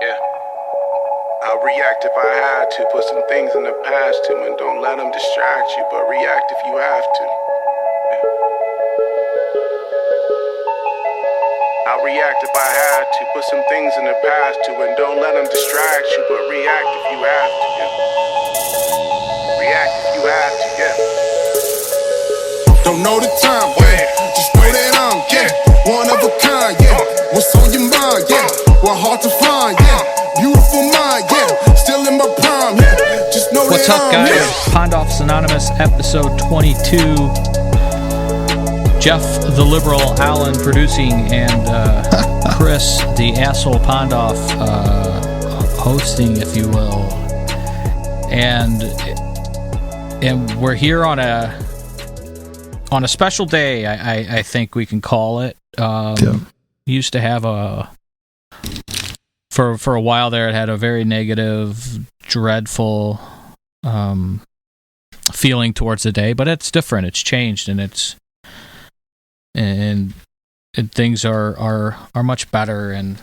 Yeah. I'll react if I had to. Put some things in the past too, and don't let them distract you, but react if you have to. Yeah. I'll react if I had to. Put some things in the past too, and don't let them distract you, but react if you have to. Yeah. React if you have to. Yeah. Don't know the time, yeah. Just know that I'm, one of a kind, What's on your mind, What hard to find, Beautiful mind, Still in my prime, Just know What's that up, I'm, guys? Pondoff's Anonymous, episode 22. Jeff, the liberal, Alan producing, and Chris, the asshole Pondoff, hosting, if you will. And we're here on a special day, I think we can call it. Used to have for a while there, it had a very negative, dreadful feeling towards the day, but it's different. It's changed, and things are much better, and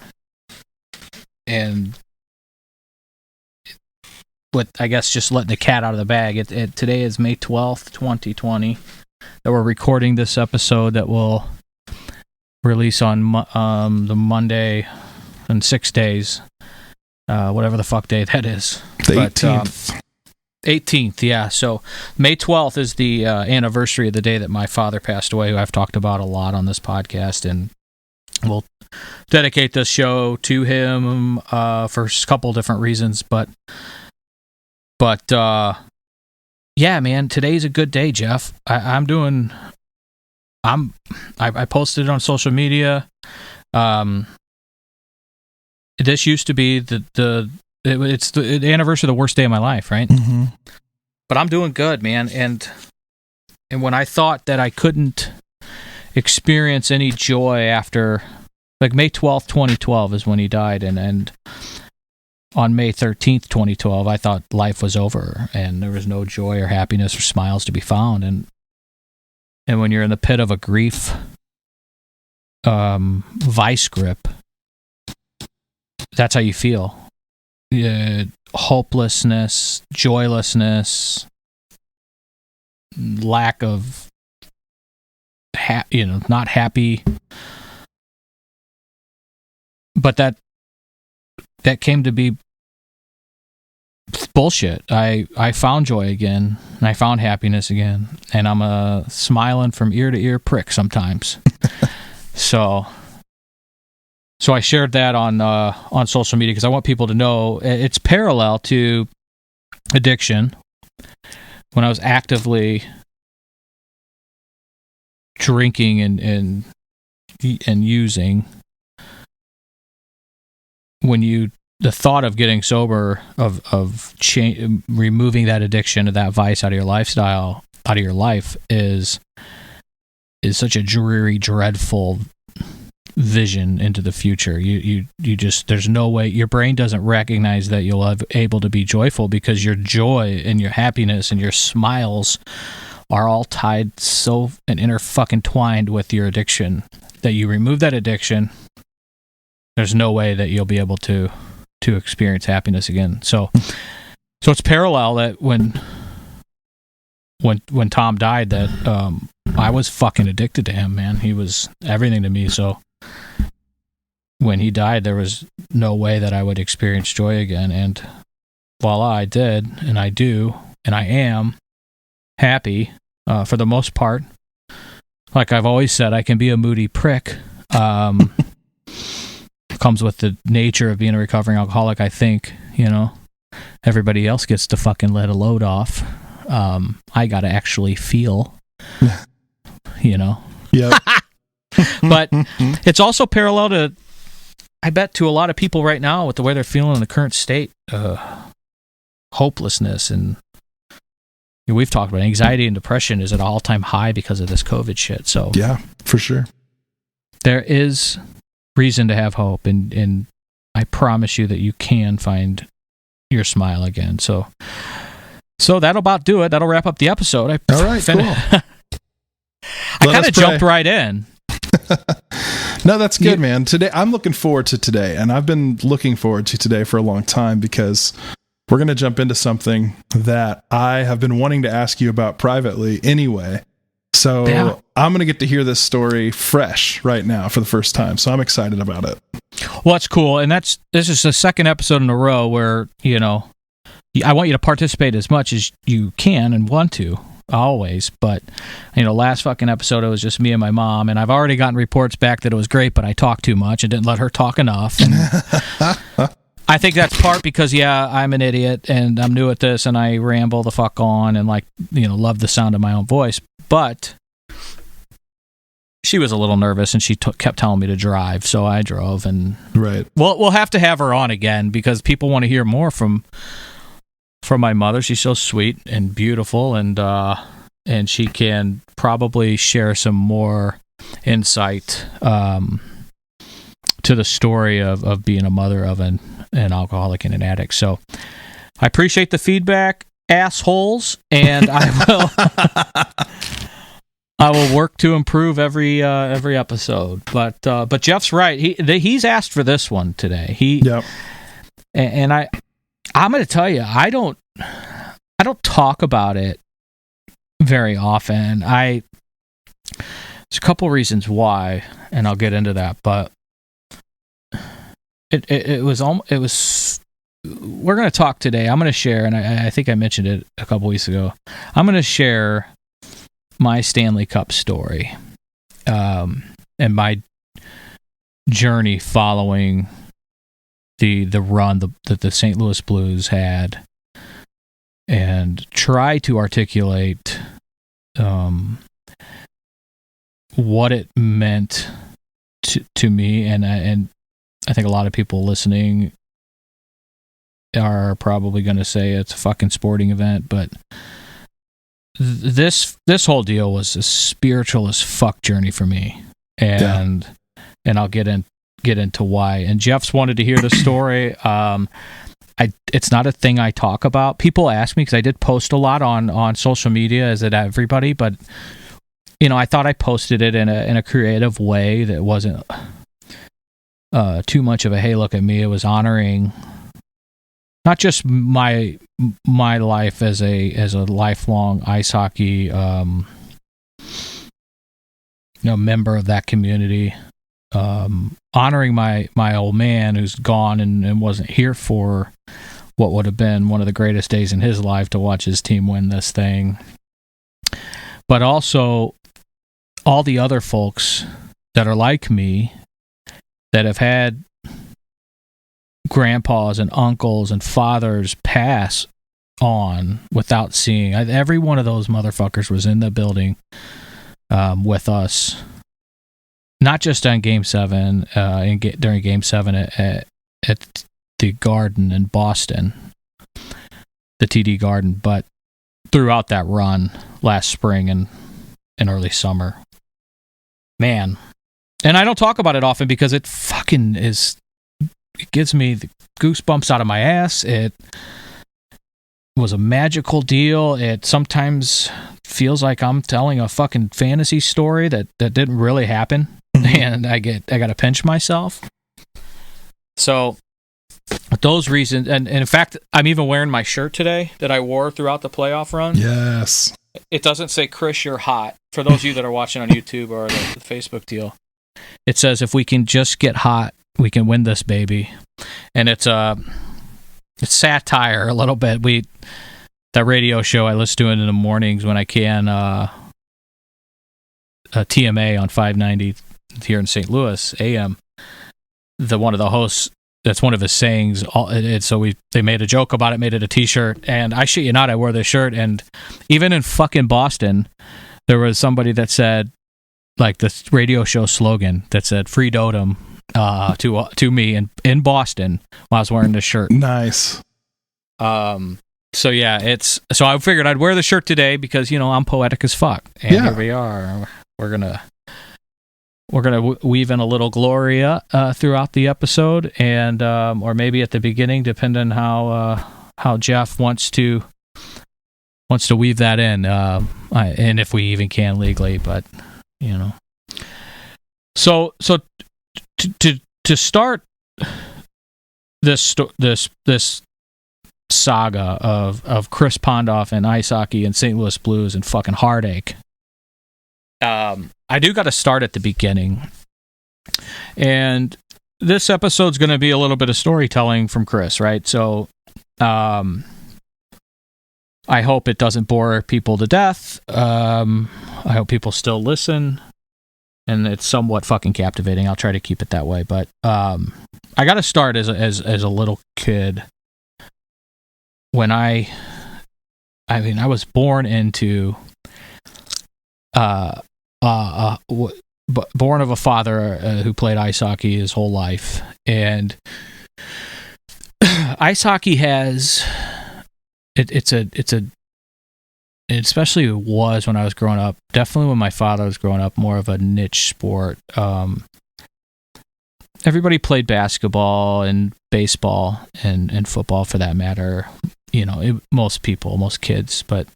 with, I guess, just letting the cat out of the bag. Today is May 12th, 2020. That we're recording this episode that will release on the Monday in 6 days, whatever the fuck day that is. The 18th. 18th, yeah. So May 12th is the anniversary of the day that my father passed away, who I've talked about a lot on this podcast, and we'll dedicate this show to him for a couple different reasons, but yeah, man, today's a good day, Jeff. I posted it on social media. This used to be it's the anniversary of the worst day of my life, right? Mm-hmm. But I'm doing good, man. And when I thought that I couldn't experience any joy after, like, May 12th, 2012 is when he died, and on May 13th, 2012, I thought life was over and there was no joy or happiness or smiles to be found. And when you're in the pit of a grief vice grip, that's how you feel. Hopelessness, joylessness, lack of, not happy. But that came to be bullshit. I found joy again, and I found happiness again, and I'm a smiling from ear to ear prick sometimes. So I shared that on social media because I want people to know it's parallel to addiction. When I was actively drinking and using, the thought of getting sober, of removing that addiction, of that vice out of your lifestyle, out of your life, is such a dreary, dreadful vision into the future. You just, there's no way, your brain doesn't recognize that you'll be able to be joyful, because your joy and your happiness and your smiles are all tied so and fucking twined with your addiction, that you remove that addiction, there's no way that you'll be able to experience happiness again. So it's parallel that when Tom died, that I was fucking addicted to him, man. He was everything to me. So when he died, there was no way that I would experience joy again. And voila, I did, and I do, and I am happy for the most part. Like I've always said, I can be a moody prick. Comes with the nature of being a recovering alcoholic, I think. Everybody else gets to fucking let a load off. I gotta actually feel, Yep. But it's also parallel to, I bet, to a lot of people right now with the way they're feeling in the current state, hopelessness, and we've talked about anxiety and depression is at an all-time high because of this COVID shit. So yeah, for sure. There is reason to have hope, and I promise you that you can find your smile again. So that'll about do it. That'll wrap up the episode. All right, cool. I kind of jumped right in. No, that's good, man. Today, I'm looking forward to today, and I've been looking forward to today for a long time because we're going to jump into something that I have been wanting to ask you about privately anyway. So I'm going to get to hear this story fresh right now for the first time. So I'm excited about it. Well, that's cool. And this is the second episode in a row where, I want you to participate as much as you can and want to. Always, but last fucking episode it was just me and my mom, and I've already gotten reports back that it was great, but I talked too much and didn't let her talk enough. And I think that's part because I'm an idiot and I'm new at this and I ramble the fuck on and love the sound of my own voice. But she was a little nervous and she kept telling me to drive, so I drove. And right, we'll have to have her on again because people want to hear more from my mother. She's so sweet and beautiful, and she can probably share some more insight to the story of being a mother of an alcoholic and an addict. So I appreciate the feedback, assholes, and I will work to improve every episode. But Jeff's right. He's asked for this one today. And I'm going to tell you, I don't talk about it very often. There's a couple reasons why, and I'll get into that. But it was. We're going to talk today. I'm going to share, and I think I mentioned it a couple weeks ago. I'm going to share my Stanley Cup story, and my journey following the run that the St. Louis Blues had, and try to articulate what it meant to me, and I think a lot of people listening are probably going to say it's a fucking sporting event, but this whole deal was a spiritual as fuck journey for me, and I'll get into why. And Jeff's wanted to hear the story. It's not a thing I talk about. People ask me because I did post a lot on social media, as did everybody, but I thought I posted it in a creative way that wasn't too much of a hey, look at me. It was honoring not just my life as a lifelong ice hockey member of that community, honoring my old man who's gone and wasn't here for what would have been one of the greatest days in his life to watch his team win this thing, but also all the other folks that are like me that have had grandpas and uncles and fathers pass on without seeing. Every one of those motherfuckers was in the building with us, not just on Game 7, during Game 7 at the Garden in Boston, the TD Garden, but throughout that run last spring and early summer. Man. And I don't talk about it often because it fucking is... It gives me the goosebumps out of my ass. It was a magical deal. It sometimes feels like I'm telling a fucking fantasy story that didn't really happen. And I got to pinch myself. So, with those reasons, and in fact, I'm even wearing my shirt today that I wore throughout the playoff run. Yes. It doesn't say, Chris, you're hot. For those of you that are watching on YouTube or the Facebook deal, it says, if we can just get hot, we can win this baby. And it's satire a little bit. That radio show, I listen to it in the mornings when I can, a TMA on 590 here in St. Louis, AM. One of the hosts, that's one of his sayings. They made a joke about it, made it a t-shirt, and I shit you not, I wore this shirt, and even in fucking Boston, there was somebody that said, like the radio show slogan that said "Free Dotem" to me in Boston while I was wearing this shirt. Nice. So yeah, so I figured I'd wear the shirt today because I'm poetic as fuck, and here we are. We're gonna weave in a little Gloria throughout the episode, and or maybe at the beginning, depending how Jeff wants to weave that in, and if we even can legally, but So to start this saga of Chris Pondoff and ice hockey and St. Louis Blues and fucking heartache. I do got to start at the beginning, and this episode's going to be a little bit of storytelling from Chris, right? So, I hope it doesn't bore people to death. I hope people still listen, and it's somewhat fucking captivating. I'll try to keep it that way, but I got to start as a little kid. When I was born into born of a father who played ice hockey his whole life, and ice hockey has it's a especially it was when I was growing up, definitely when my father was growing up, more of a niche sport. Everybody played basketball and baseball and football for that matter, most kids, but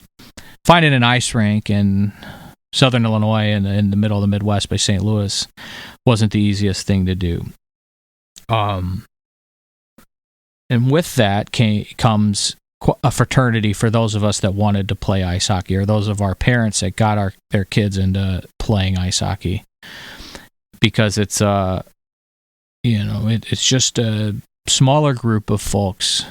finding an ice rink in Southern Illinois and in the middle of the Midwest by St. Louis wasn't the easiest thing to do. And with that comes a fraternity for those of us that wanted to play ice hockey, or those of our parents that got their kids into playing ice hockey, because it's it's just a smaller group of folks.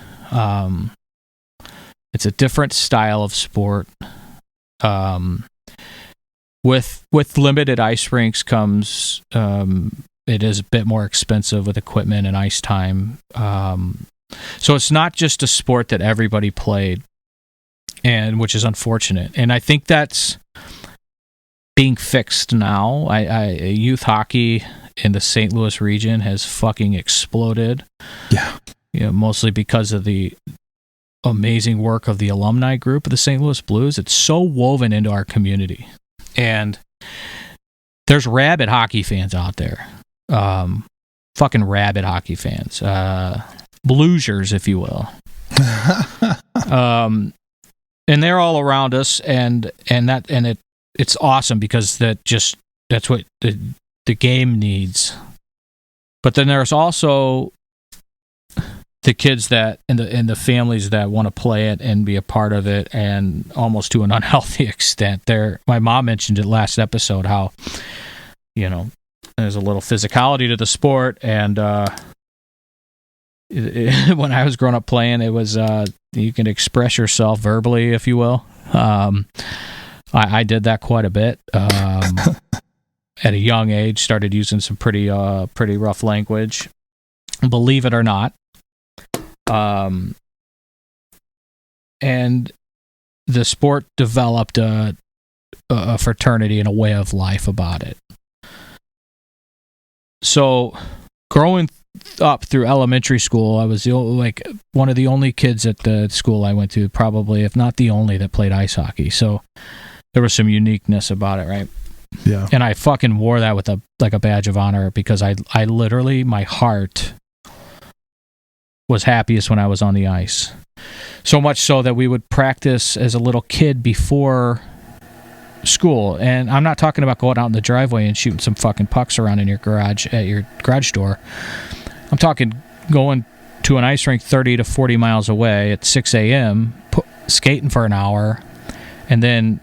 It's a different style of sport. With limited ice rinks comes it is a bit more expensive with equipment and ice time. So it's not just a sport that everybody played, and which is unfortunate. And I think that's being fixed now. Youth hockey in the St. Louis region has fucking exploded. Yeah. Mostly because of the amazing work of the alumni group of the St. Louis Blues. It's so woven into our community. And there's rabid hockey fans out there. Fucking rabid hockey fans. Bluesers, if you will. And they're all around us, and it's awesome because that's what the game needs. But then there's also the kids that and the families that want to play it and be a part of it, and almost to an unhealthy extent. My mom mentioned it last episode how there's a little physicality to the sport, and when I was growing up playing, it was you can express yourself verbally, if you will. I did that quite a bit at a young age. Started using some pretty rough language, believe it or not. And the sport developed a fraternity and a way of life about it. So, growing up through elementary school, I was one of the only kids at the school I went to, probably, if not the only, that played ice hockey. So, there was some uniqueness about it, right? Yeah. And I fucking wore that with a badge of honor, because I literally, my heart was happiest when I was on the ice. So much so that we would practice as a little kid before school. And I'm not talking about going out in the driveway and shooting some fucking pucks around in your garage at your garage door. I'm talking going to an ice rink 30 to 40 miles away at 6 a.m., skating for an hour, and then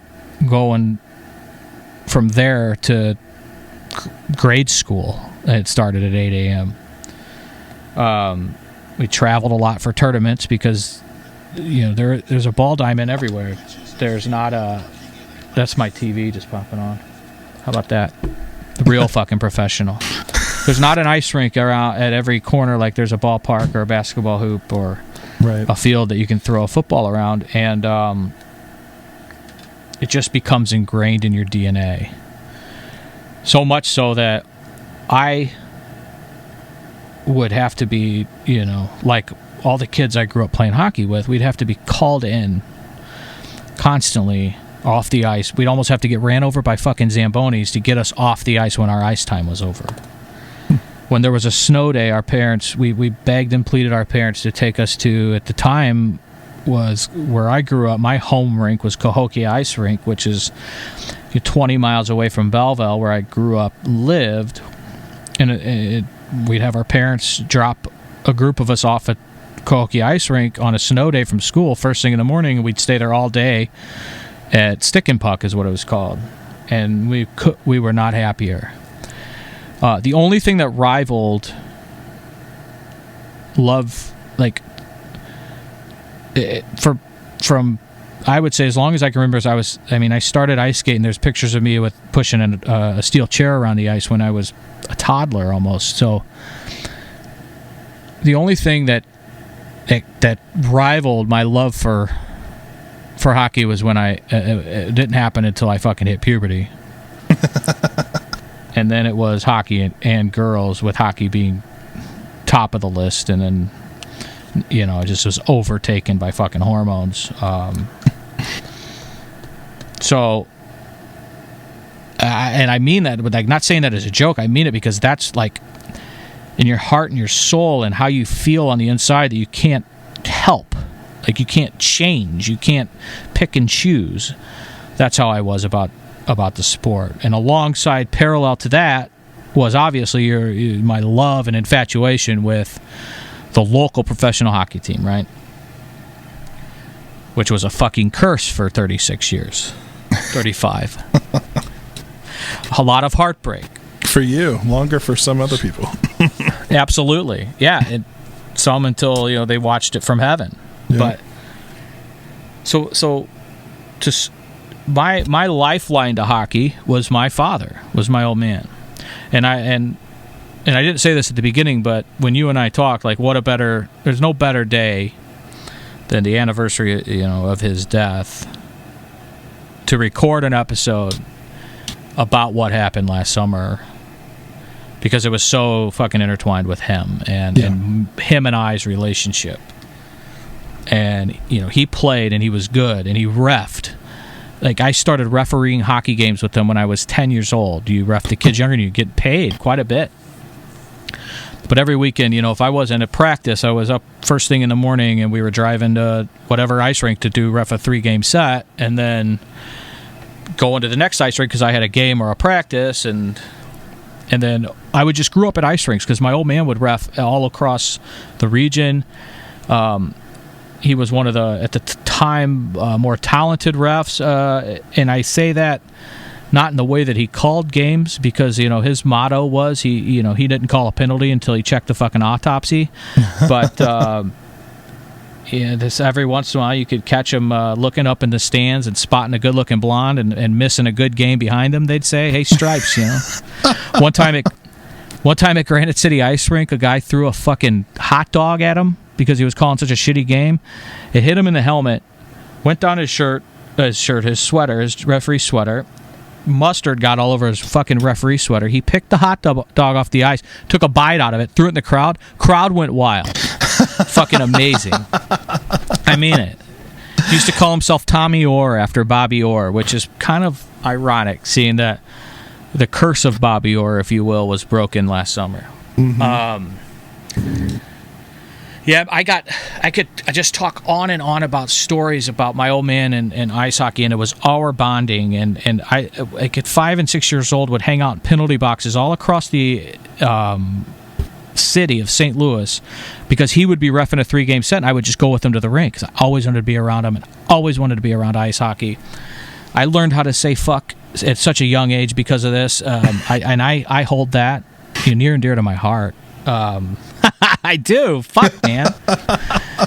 going from there to grade school. It started at 8 a.m. We traveled a lot for tournaments because, there's a ball diamond everywhere. There's not a... That's my TV just popping on. How about that? The real fucking professional. There's not an ice rink around at every corner like there's a ballpark or a basketball hoop or a field that you can throw a football around. And it just becomes ingrained in your DNA. So much so that I would have to be, like all the kids I grew up playing hockey with, we'd have to be called in constantly off the ice. We'd almost have to get ran over by fucking Zambonis to get us off the ice when our ice time was over. When there was a snow day, our parents, we begged and pleaded our parents to take us to, at the time, was where I grew up. My home rink was Cahokia Ice Rink, which is 20 miles away from Belleville, where I grew up, lived. And we'd have our parents drop a group of us off at Cahokia Ice Rink on a snow day from school first thing in the morning, and we'd stay there all day at Stick and Puck is what it was called, and we were not happier. The only thing that rivaled love, like from I would say as long as I can remember, I started ice skating. There's pictures of me with pushing a steel chair around the ice when I was a toddler almost. So the only thing that rivaled my love for hockey was when it didn't happen until I fucking hit puberty. And then it was hockey and girls, with hockey being top of the list, and then it just was overtaken by fucking hormones. So, and I mean that, but like, not saying that as a joke. I mean it because that's like in your heart and your soul and how you feel on the inside that you can't help. Like, you can't change. You can't pick and choose. That's how I was about the sport. And alongside, parallel to that, was obviously my love and infatuation with the local professional hockey team, right? Which was a fucking curse for 36 years. 35. A lot of heartbreak. For you, longer for some other people. Absolutely. Yeah. Some until, they watched it from heaven. Yeah. But so my lifeline to hockey was my father, was my old man. And I didn't say this at the beginning, but when you and I talked, like, there's no better day than the anniversary, of his death, to record an episode about what happened last summer, because it was so fucking intertwined with him and him and I's relationship. And, he played and he was good and he reffed. Like, I started refereeing hockey games with him when I was 10 years old. You ref the kids younger and you get paid quite a bit. But every weekend, if I wasn't at practice, I was up first thing in the morning and we were driving to whatever ice rink to ref a 3-game set, and then going to the next ice rink because I had a game or a practice, and then I would just grew up at ice rinks because my old man would ref all across the region. He was one of the, at the time, more talented refs, and I say that not in the way that he called games, because his motto was he didn't call a penalty until he checked the fucking autopsy. But this every once in a while you could catch him looking up in the stands and spotting a good-looking blonde and missing a good game behind him. They'd say, "Hey, stripes," One time at Granite City Ice Rink, a guy threw a fucking hot dog at him because he was calling such a shitty game. It hit him in the helmet, went down his sweater, his referee sweater. Mustard got all over his fucking referee sweater. He picked the hot dog off the ice, took a bite out of it, threw it in the crowd. Crowd went wild. Fucking amazing. I mean it. He used to call himself Tommy Orr after Bobby Orr, which is kind of ironic, seeing that the curse of Bobby Orr, if you will, was broken last summer. Mm-hmm. Yeah, I could just talk on and on about stories about my old man and ice hockey, and it was our bonding. And I at 5 and 6 years old, would hang out in penalty boxes all across the city of St. Louis, because he would be reffing a 3-game set, and I would just go with him to the rink because I always wanted to be around him and always wanted to be around ice hockey. I learned how to say fuck at such a young age because of this, I hold that near and dear to my heart. I do. Fuck, man.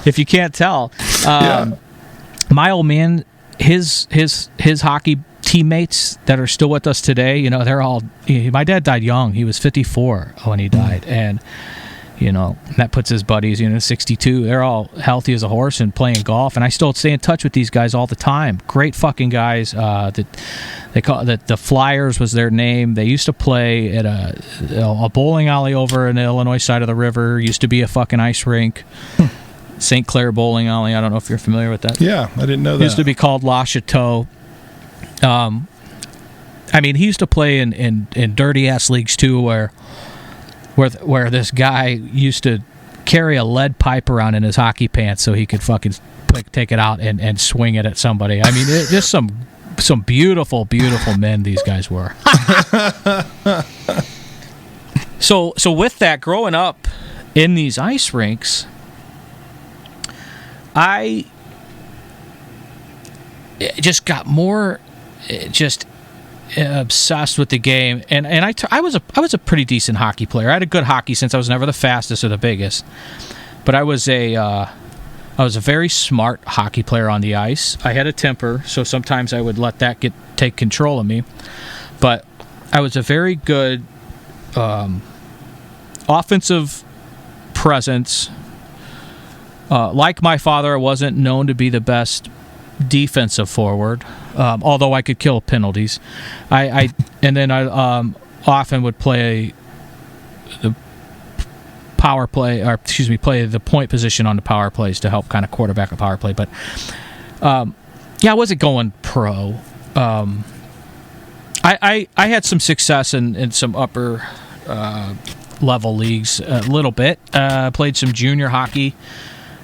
If you can't tell. My old man, his hockey teammates that are still with us today, they're all... My dad died young. He was 54 when he died. And, that puts his buddies, 62. They're all healthy as a horse and playing golf. And I still stay in touch with these guys all the time. Great fucking guys. They call that the Flyers was their name. They used to play at a bowling alley over in the Illinois side of the river. Used to be a fucking ice rink. St. Clair Bowling Alley. I don't know if you're familiar with that. Yeah, I didn't know that. It used to be called La Chateau. He used to play in dirty ass leagues too, where this guy used to carry a lead pipe around in his hockey pants so he could fucking take it out and swing it at somebody. Just some beautiful, beautiful men these guys were. So with that, growing up in these ice rinks, I just got more just obsessed with the game, and I was a pretty decent hockey player. I had a good hockey sense. I was never the fastest or the biggest, but I was a very smart hockey player on the ice. I had a temper, so sometimes I would let that take control of me. But I was a very good offensive presence. Like my father, I wasn't known to be the best defensive forward, although I could kill penalties. I often would play the power play, or play the point position on the power plays to help kind of quarterback a power play. But I wasn't going pro. I had some success in some upper level leagues a little bit. Played some junior hockey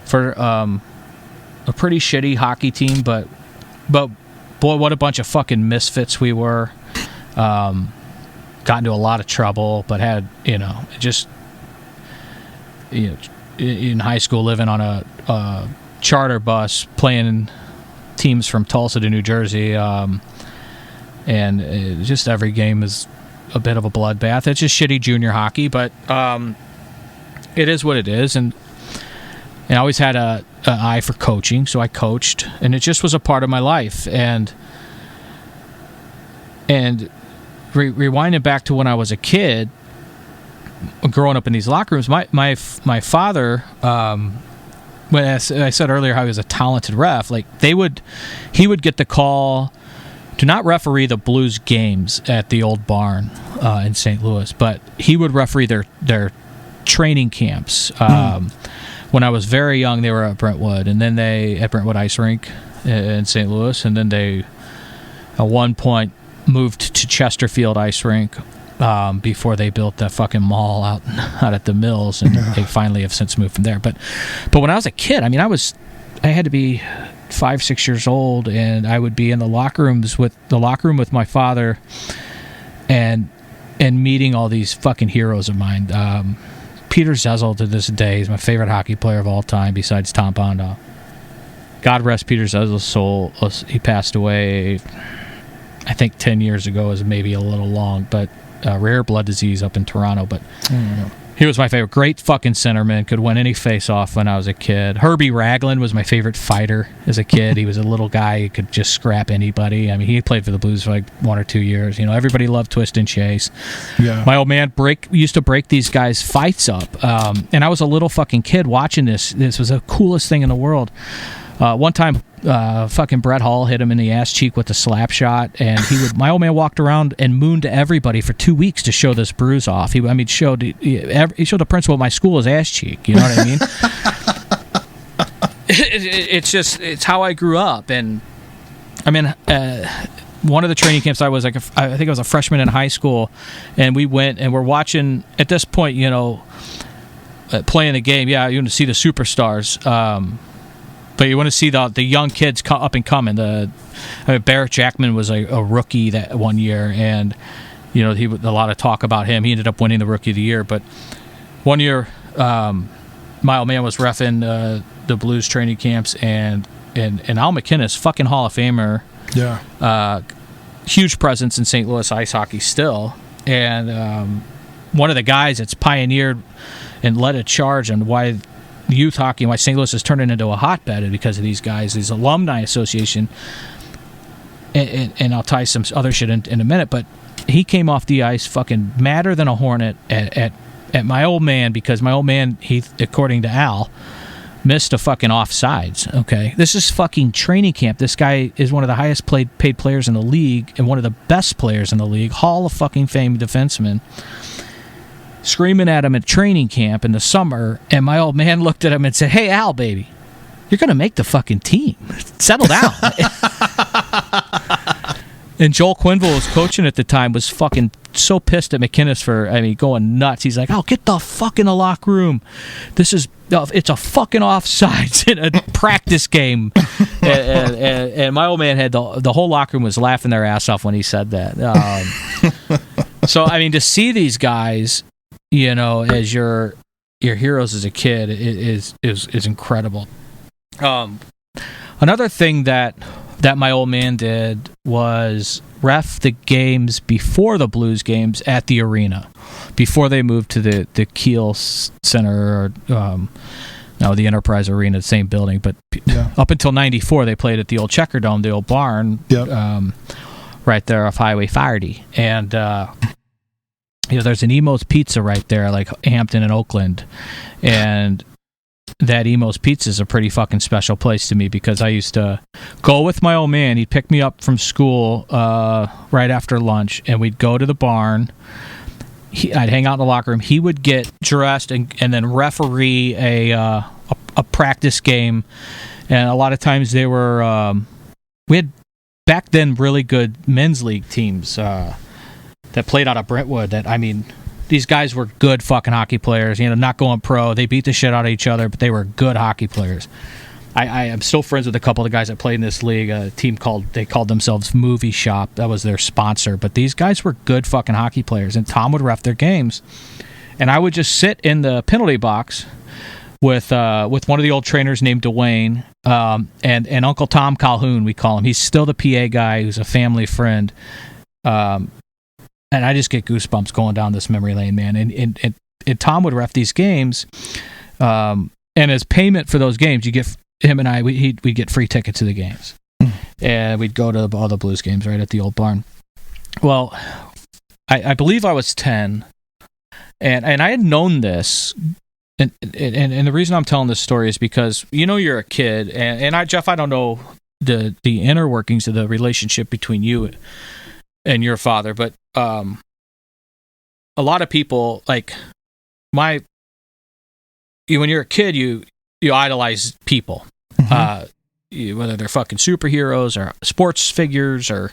for a pretty shitty hockey team, but boy, what a bunch of fucking misfits we were. Got into a lot of trouble, but had in high school, living on a charter bus, playing teams from Tulsa to New Jersey, and just every game is a bit of a bloodbath. It's just shitty junior hockey, but it is what it is, and I always had an eye for coaching, so I coached, and it just was a part of my life. And rewinding back to when I was a kid, growing up in these locker rooms, my father, when I said earlier how he was a talented ref, like he would get the call to not referee the Blues games at the old barn in St. Louis, but he would referee their training camps. When I was very young, they were at Brentwood, and then at Brentwood Ice Rink in St. Louis, and then they at one point moved to Chesterfield Ice Rink before they built that fucking mall out at the Mills, and they finally have since moved from there. But when I was a kid, I mean, I had to be 5-6 years old, and I would be in the locker room with my father, and meeting all these fucking heroes of mine. Peter Zezel to this day is my favorite hockey player of all time, besides Tom Pondoff. God rest Peter Zezel's soul. He passed away, I think 10 years ago, is maybe a little long, but rare blood disease up in Toronto. But he was my favorite. Great fucking centerman. Could win any face-off when I was a kid. Herbie Ragland was my favorite fighter as a kid. He was a little guy who could just scrap anybody. I mean, he played for the Blues for like 1 or 2 years. Everybody loved twist and chase. Yeah. My old man used to break these guys' fights up. And I was a little fucking kid watching this. This was the coolest thing in the world. One time, fucking Brett Hall hit him in the ass cheek with a slap shot, and my old man walked around and mooned to everybody for 2 weeks to show this bruise off. He showed the principal at my school his ass cheek. You know what I mean? It's how I grew up, and I mean, one of the training camps I think I was a freshman in high school, and we went and we're watching at this point, playing the game. Yeah, you want to see the superstars. But you want to see the young kids up and coming. Barrett Jackman was a rookie that one year, and a lot of talk about him. He ended up winning the Rookie of the Year. But one year, my old man was reffing the Blues training camps, and Al McInnes, fucking Hall of Famer, huge presence in St. Louis ice hockey still, and one of the guys that's pioneered and led a charge on why youth hockey and why St. Louis is turning into a hotbed because of these guys, these alumni association, and I'll tie some other shit in a minute, but he came off the ice fucking madder than a hornet at my old man, because my old man, he, according to Al, missed a fucking offsides. Okay, this is fucking training camp. This guy is one of the highest paid players in the league and one of the best players in the league, Hall of fucking Fame defenseman, screaming at him at training camp in the summer, and my old man looked at him and said, "Hey, Al, baby, you're going to make the fucking team. Settle down." And Joel Quinville was coaching at the time, was fucking so pissed at McInnes for, going nuts. He's like, "Oh, get the fuck in the locker room. It's a fucking offsides in a practice game." and my old man had the whole locker room was laughing their ass off when he said that. So, to see these guys as your heroes as a kid is incredible. Another thing that my old man did was ref the games before the Blues games at the arena, before they moved to the Kiel Center, or now the Enterprise Arena, the same building. But up until '94, they played at the old Checker Dome, the old barn, right there off Highway 40. And there's an Emo's Pizza right there, like Hampton and Oakland, and that Emo's Pizza is a pretty fucking special place to me because I used to go with my old man. He'd pick me up from school right after lunch, and we'd go to the barn. I'd hang out in the locker room. He would get dressed and then referee a practice game. And a lot of times they were we had back then really good men's league teams that played out of Brentwood. These guys were good fucking hockey players, not going pro. They beat the shit out of each other, but they were good hockey players. I am still friends with a couple of the guys that played in this league, a team called themselves Movie Shop. That was their sponsor. But these guys were good fucking hockey players, and Tom would ref their games. And I would just sit in the penalty box with one of the old trainers named Dwayne, and Uncle Tom Calhoun, we call him. He's still the PA guy who's a family friend. And I just get goosebumps going down this memory lane, man. And Tom would ref these games, and as payment for those games, you get him and I. We'd get free tickets to the games, and we'd go to all the Blues games right at the old barn. Well, I believe I was 10, and I had known this, and the reason I'm telling this story is because you're a kid, and Jeff, I don't know the inner workings of the relationship between you and your father, but a lot of people, like when you're a kid, you idolize people, whether they're fucking superheroes or sports figures or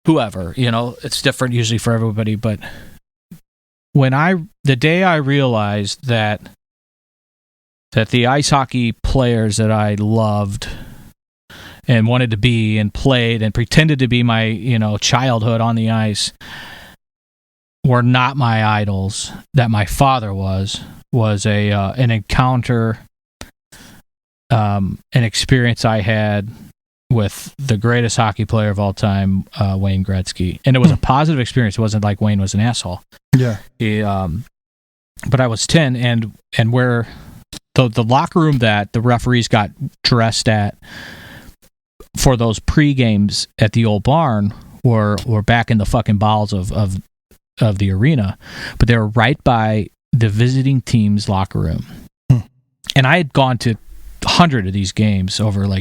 whoever. It's different usually for everybody. But the day I realized that the ice hockey players that I loved and wanted to be and played and pretended to be my childhood on the ice were not my idols, that my father was an encounter, an experience I had with the greatest hockey player of all time, Wayne Gretzky. And it was a positive experience. It wasn't like Wayne was an asshole. Yeah. But I was 10, and where the locker room that the referees got dressed at for those pre-games at the old barn were back in the fucking bowels of the arena, but they were right by the visiting team's locker room. And I had gone to 100 of these games over 3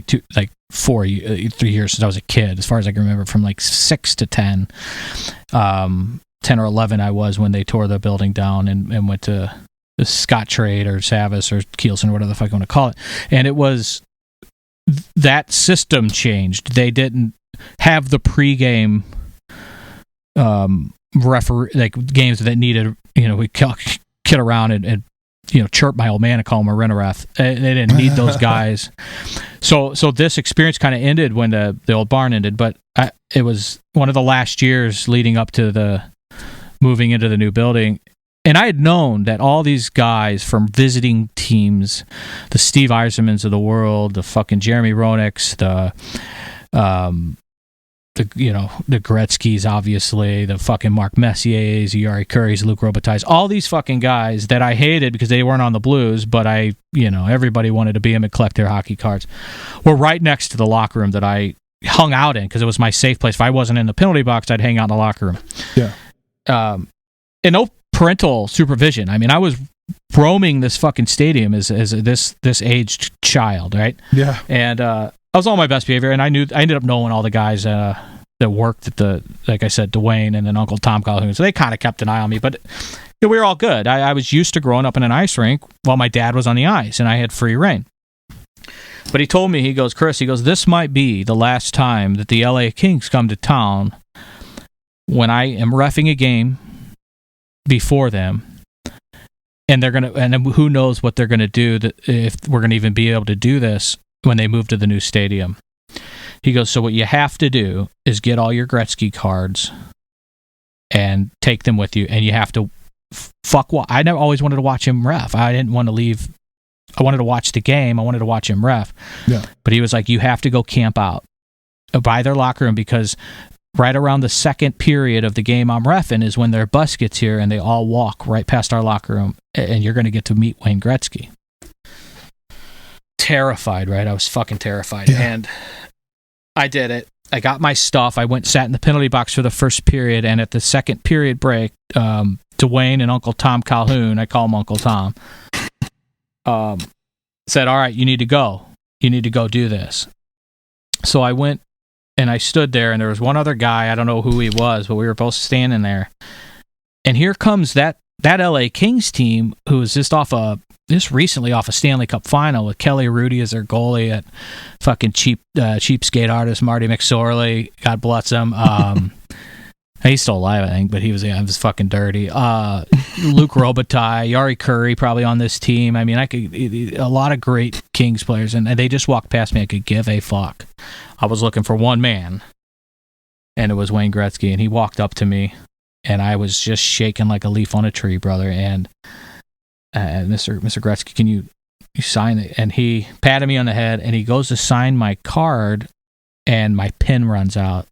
years since I was a kid, as far as I can remember, from 6 to 10. 10 or 11 I was when they tore the building down and went to the Scott Trade or Savas or Kielson or whatever the fuck you want to call it. And it was that system changed. They didn't have the pregame referee games that needed we kid around and chirp my old man and call him a Rennereth. They didn't need those guys. So this experience kind of ended when the old barn ended, but it was one of the last years leading up to the moving into the new building. And I had known that all these guys from visiting teams, the Steve Yzermans of the world, the fucking Jeremy Roenick's, the Gretzky's, obviously, the fucking Mark Messier's, Yari Curry's, Luc Robitaille's, all these fucking guys that I hated because they weren't on the Blues, but everybody wanted to be them and collect their hockey cards, were right next to the locker room that I hung out in because it was my safe place. If I wasn't in the penalty box, I'd hang out in the locker room. Yeah. And no parental supervision. I was roaming this fucking stadium as this aged child, right? Yeah. And I was on my best behavior, and I ended up knowing all the guys that worked at like I said, Dwayne and then Uncle Tom Calhoun. So they kind of kept an eye on me, but we were all good. I was used to growing up in an ice rink while my dad was on the ice, and I had free reign. But he told me, he goes, Chris, this might be the last time that the LA Kings come to town when I am reffing a game before them, and who knows what they're gonna do, if we're gonna even be able to do this when they move to the new stadium. He goes, so what you have to do is get all your Gretzky cards and take them with you, and you have to I never always wanted to watch him ref. I didn't want to leave. I wanted to watch the game. I wanted to watch him ref. Yeah. But he was like, you have to go camp out by their locker room, because right around the second period of the game I'm reffing is when their bus gets here and they all walk right past our locker room, and you're going to get to meet Wayne Gretzky. Terrified, right? I was fucking terrified. Yeah. And I did it. I got my stuff. I went and sat in the penalty box for the first period, and at the second period break, Dwayne and Uncle Tom Calhoun, I call him Uncle Tom, said, all right, you need to go. You need to go do this. So I went and I stood there, and there was one other guy. I don't know who he was, but we were both standing there. And here comes that LA Kings team, who was just recently off a Stanley Cup final with Kelly Rudy as their goalie, at fucking cheapskate artist Marty McSorley. God bless him. He's still alive, I think, but he was fucking dirty. Luke Robitaille, Yari Curry, probably on this team. I mean, a lot of great Kings players, and they just walked past me. I could give a fuck. I was looking for one man, and it was Wayne Gretzky, and he walked up to me, and I was just shaking like a leaf on a tree, brother. And Mr. Gretzky, can you sign it? And he patted me on the head, and he goes to sign my card, and my pen runs out.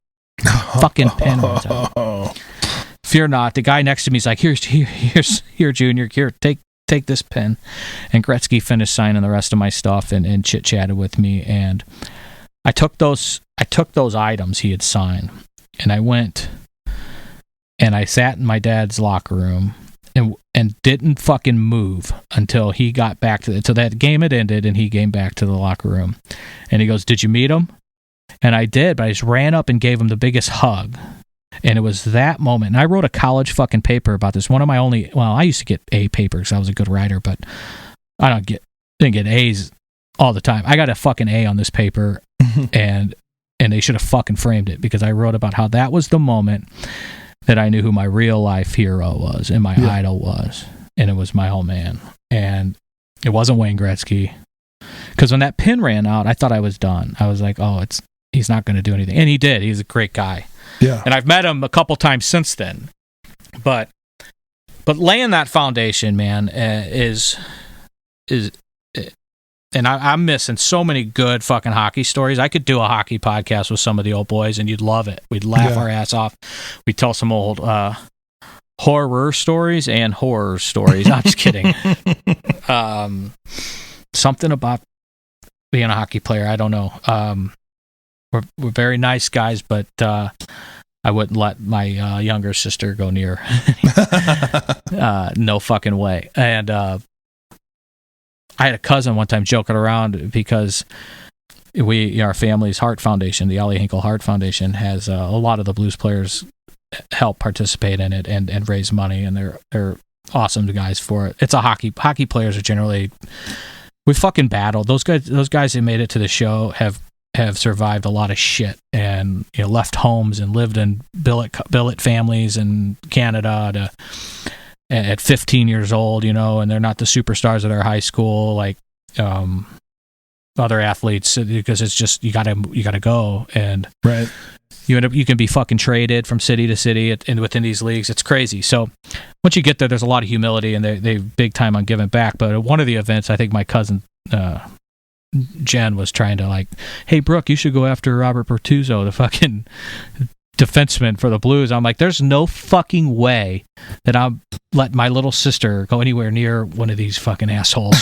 Fucking pen runs out. Fear not. The guy next to me is like, here, Junior. Here, take this pen. And Gretzky finished signing the rest of my stuff and chit chatted with me. And I took those items he had signed, and I went and I sat in my dad's locker room and didn't fucking move until he got back to that game had ended, and he came back to the locker room. And he goes, did you meet him? And I did, but I just ran up and gave him the biggest hug. And it was that moment. And I wrote a college fucking paper about this. I used to get A papers. I was a good writer, but I didn't get A's all the time. I got a fucking A on this paper, and they should have fucking framed it, because I wrote about how that was the moment that I knew who my real life hero was and my idol was. And it was my old man. And it wasn't Wayne Gretzky. Because when that pin ran out, I thought I was done. I was like, he's not going to do anything. And he did. He's a great guy. Yeah. And I've met him a couple times since then. But laying that foundation, man, is and I'm missing so many good fucking hockey stories. I could do a hockey podcast with some of the old boys, and you'd love it. We'd laugh our ass off. We'd tell some old horror stories and horror stories. I'm just kidding. Something about being a hockey player, I don't know. We're very nice guys, but I wouldn't let my younger sister go near. No fucking way. And I had a cousin one time joking around, because our family's Heart Foundation, the Ollie Hinkle Heart Foundation, has a lot of the blues players help participate in it and raise money, and they're awesome guys for it. It's a hockey players are generally, we fucking battled. Those guys that made it to the show have survived a lot of shit, and left homes and lived in billet families in Canada at 15 years old, and they're not the superstars of their high school like other athletes, because it's just you gotta go, and right. You can be fucking traded from city to city and within these leagues. It's crazy. So once you get there, there's a lot of humility, and they big time on giving back. But at one of the events, I think my cousin Jen was trying to hey Brooke, you should go after Robert Bertuzzo, the fucking defenseman for the Blues. I'm like, there's no fucking way that I'll let my little sister go anywhere near one of these fucking assholes.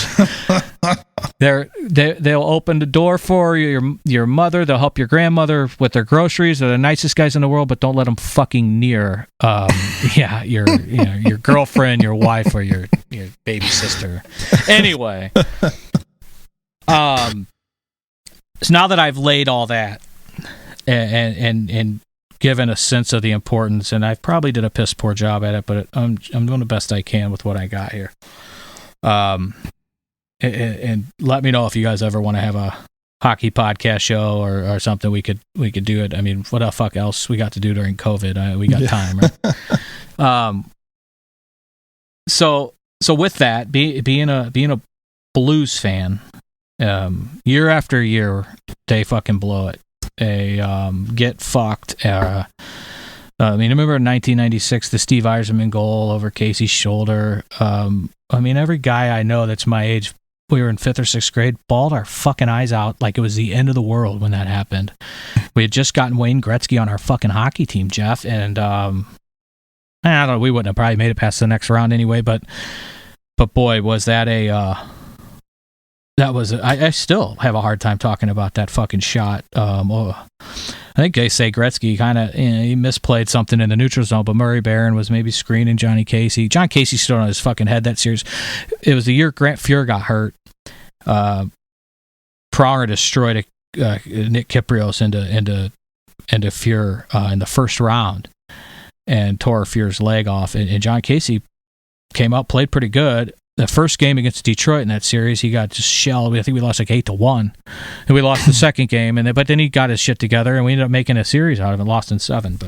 They'll open the door for your mother. They'll help your grandmother with their groceries. They're the nicest guys in the world, but don't let them fucking near your girlfriend, your wife, or your baby sister. Anyway, so now that I've laid all that and given a sense of the importance, and I probably did a piss poor job at it, but I'm doing the best I can with what I got here. And let me know if you guys ever want to have a hockey podcast show or something. We could do it. I mean, what the fuck else we got to do during COVID? We got time, right? So with that, being a Blues fan, year after year, they fucking blow it. They get fucked. I remember in 1996, the Steve Yzerman goal over Casey's shoulder. Every guy I know that's my age, we were in 5th or 6th grade, bawled our fucking eyes out like it was the end of the world when that happened. We had just gotten Wayne Gretzky on our fucking hockey team, Jeff, and I don't know, we wouldn't have probably made it past the next round anyway, but boy, was that I still have a hard time talking about that fucking shot. I think they say Gretzky kind of, he misplayed something in the neutral zone, but Murray Barron was maybe screening Johnny Casey. John Casey stood on his fucking head that series. It was the year Grant Fuhr got hurt. Pronger destroyed Nick Kyprios into Fuhr in the first round and tore Fuhr's leg off. And John Casey came out, played pretty good. The first game against Detroit in that series, he got just shelled. I think we lost like 8-1, and we lost the second game. But then he got his shit together, and we ended up making a series out of it. Lost in 7,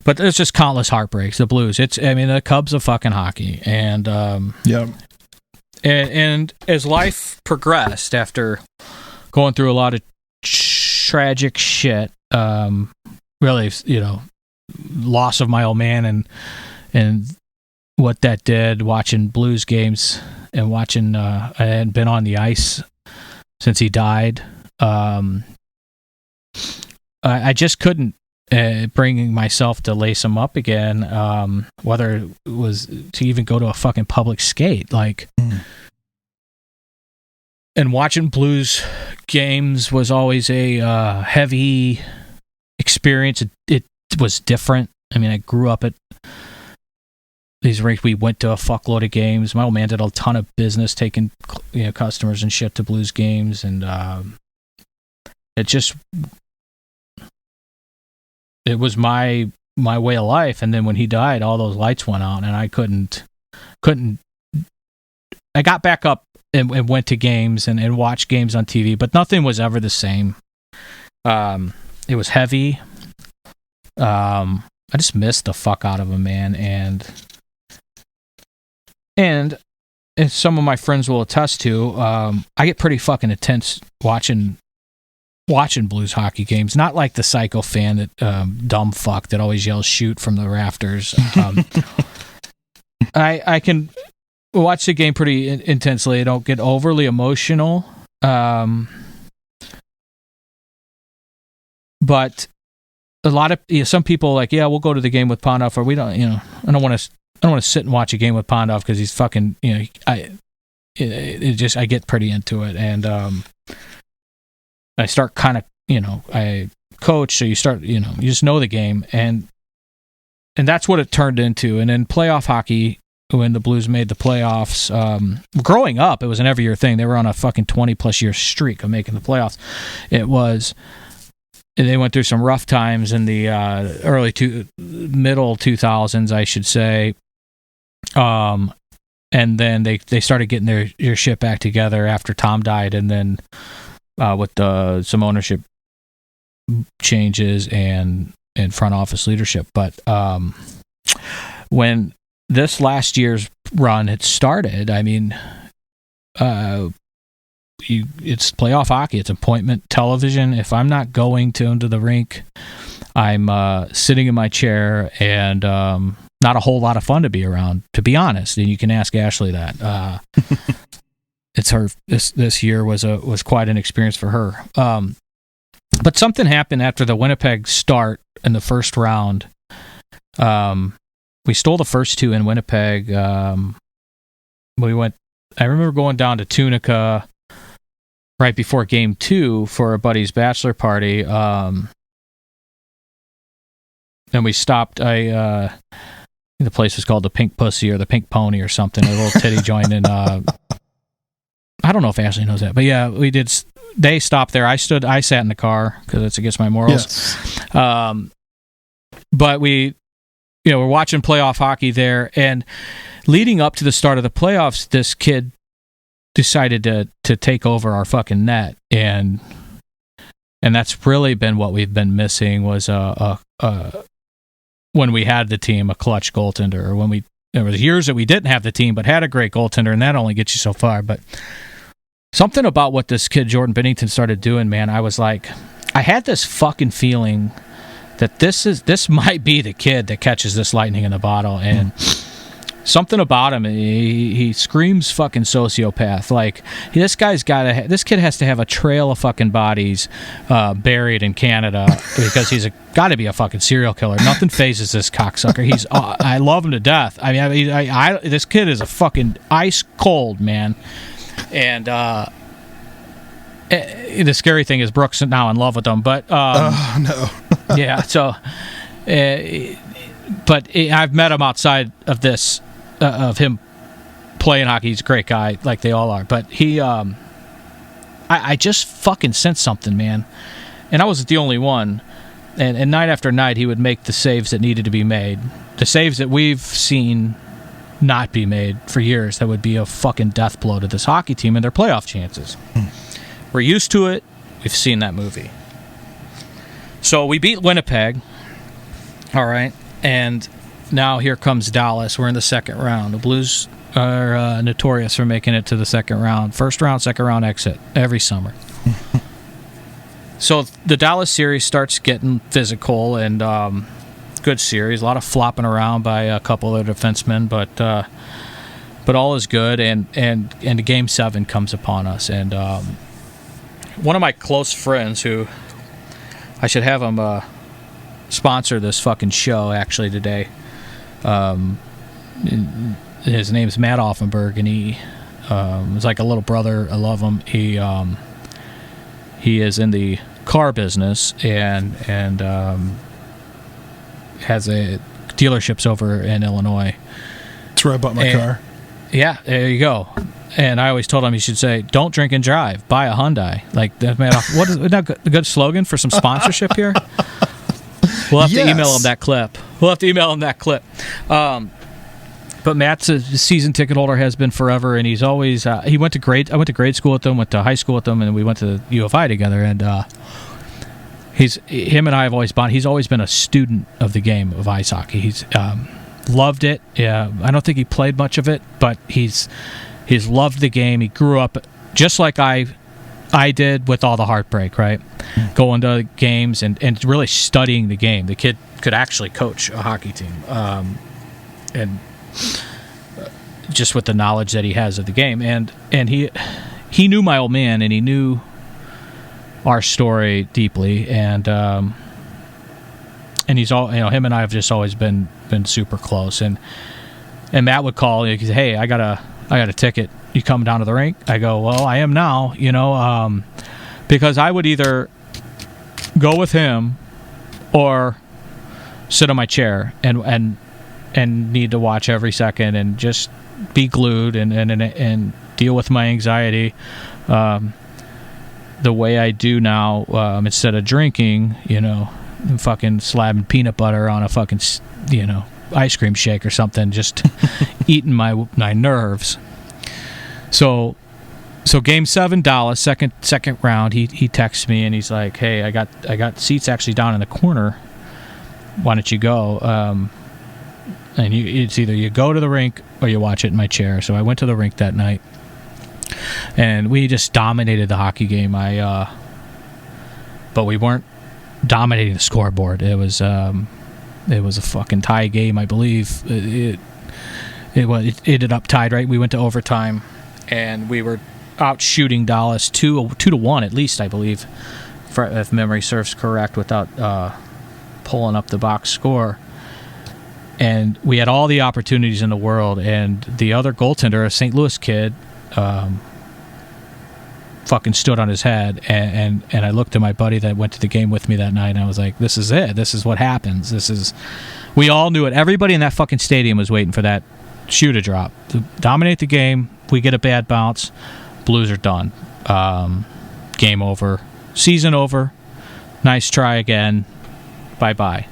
but there's just countless heartbreaks. The Blues. The Cubs of fucking hockey, and and as life progressed after going through a lot of tragic shit, really, loss of my old man and what that did, watching Blues games and watching, I hadn't been on the ice since he died. I just couldn't bring myself to lace him up again, whether it was to even go to a fucking public skate. And watching Blues games was always a heavy experience. It was different. I grew up at these rinks. We went to a fuckload of games. My old man did a ton of business, taking customers and shit to Blues games, and it was my way of life. And then when he died, all those lights went out, and I couldn't. I got back up and went to games and watched games on TV, but nothing was ever the same. It was heavy. I just missed the fuck out of him, man, and as some of my friends will attest to, I get pretty fucking intense watching Blues hockey games. Not like the psycho fan that dumb fuck that always yells "shoot" from the rafters. I can watch the game pretty intensely. I don't get overly emotional, but a lot of some people we'll go to the game with Pondoff, or we don't. I don't want to sit and watch a game with Pondoff because he's fucking. I get pretty into it, and I start kind of I coach, so you start you just know the game, and that's what it turned into. And then playoff hockey, when the Blues made the playoffs, growing up, it was an every year thing. They were on a fucking 20+ year streak of making the playoffs. They went through some rough middle 2000s, I should say. And then they started getting their shit back together after Tom died, and then with some ownership changes and front office leadership. But when this last year's run had started, it's playoff hockey. It's appointment television. If I'm not going into the rink, I'm sitting in my chair, and not a whole lot of fun to be around, to be honest. And you can ask Ashley that. It's her. This year was quite an experience for her. But something happened after the Winnipeg start in the first round. We stole the first 2 in Winnipeg. We went. I remember going down to Tunica right before game 2 for a buddy's bachelor party. And we stopped. The place was called the Pink Pussy or the Pink Pony or something, a little titty joint. And I don't know if Ashley knows that, but yeah, we did. They stopped there. I sat in the car because it's against my morals. Yes. But we're watching playoff hockey there, and leading up to the start of the playoffs, this kid decided to take over our fucking net, and that's really been what we've been missing, was when we had the team, a clutch goaltender, or when there was years that we didn't have the team but had a great goaltender, and that only gets you so far. But something about what this kid Jordan Binnington started doing, man, I was like, I had this fucking feeling that this might be the kid that catches this lightning in the bottle. And something about him, he screams fucking sociopath. Like, this kid has to have a trail of fucking bodies buried in Canada because he's got to be a fucking serial killer. Nothing phases this cocksucker. I love him to death. I mean, this kid is a fucking ice cold, man. And the scary thing is Brooke's now in love with him, but no. yeah. So, but I've met him outside of this, of him playing hockey. He's a great guy, like they all are. But he, I just fucking sensed something, man. And I wasn't the only one. And night after night, he would make the saves that needed to be made, the saves that we've seen not be made for years. That would be a fucking death blow to this hockey team and their playoff chances. We're used to it. We've seen that movie. So we beat Winnipeg. All right. And now here comes Dallas. We're in the second round. The Blues are notorious for making it to the second round. First round, second round exit every summer. So the Dallas series starts getting physical and good series. A lot of flopping around by a couple of defensemen, but all is good. And Game 7 comes upon us. And one of my close friends, who I should have him sponsor this fucking show actually today. His name's Matt Offenberg, and he is like a little brother. I love him. He is in the car business and has a dealerships over in Illinois. That's where I bought my car. Yeah, there you go. And I always told him he should say, "Don't drink and drive. Buy a Hyundai." Like that, man. What is that a good slogan for some sponsorship here? We'll have to email him that clip. But Matt's a season ticket holder, has been forever, and he's always I went to grade school with him, went to high school with him, and we went to U of I together. And him and I have always bonded. He's always been a student of the game of ice hockey. He's loved it. Yeah, I don't think he played much of it, but he's loved the game. He grew up just like I did, with all the heartbreak, right? Going to games and really studying the game. The kid could actually coach a hockey team, and just with the knowledge that he has of the game. And he knew my old man, and he knew our story deeply. And he's all, him and I have just always been super close. And Matt would call, he'd say, "Hey, I got a ticket. You come down to the rink?" I go, "Well, I am now," because I would either go with him or sit on my chair and need to watch every second and just be glued and deal with my anxiety the way I do now, instead of drinking, fucking slapping peanut butter on a fucking, ice cream shake or something, just eating my nerves. So Game 7, Dallas, second round, he texts me and he's like, "Hey, I got seats actually down in the corner. Why don't you go? And it's either you go to the rink or you watch it in my chair." So I went to the rink that night, and we just dominated the hockey game. But we weren't dominating the scoreboard. It was a fucking tie game, I believe. It ended up tied, right? We went to overtime, and we were out shooting Dallas 2-1 at least, I believe, if memory serves correct, without pulling up the box score. And we had all the opportunities in the world, and the other goaltender, a St. Louis kid, fucking stood on his head. And I looked at my buddy that went to the game with me that night, and I was like, "This is it. This is what happens. We all knew it. Everybody in that fucking stadium was waiting for that shoe to drop. To dominate the game, we get a bad bounce, Blues are done. Game over. Season over. Nice try again. Bye-bye."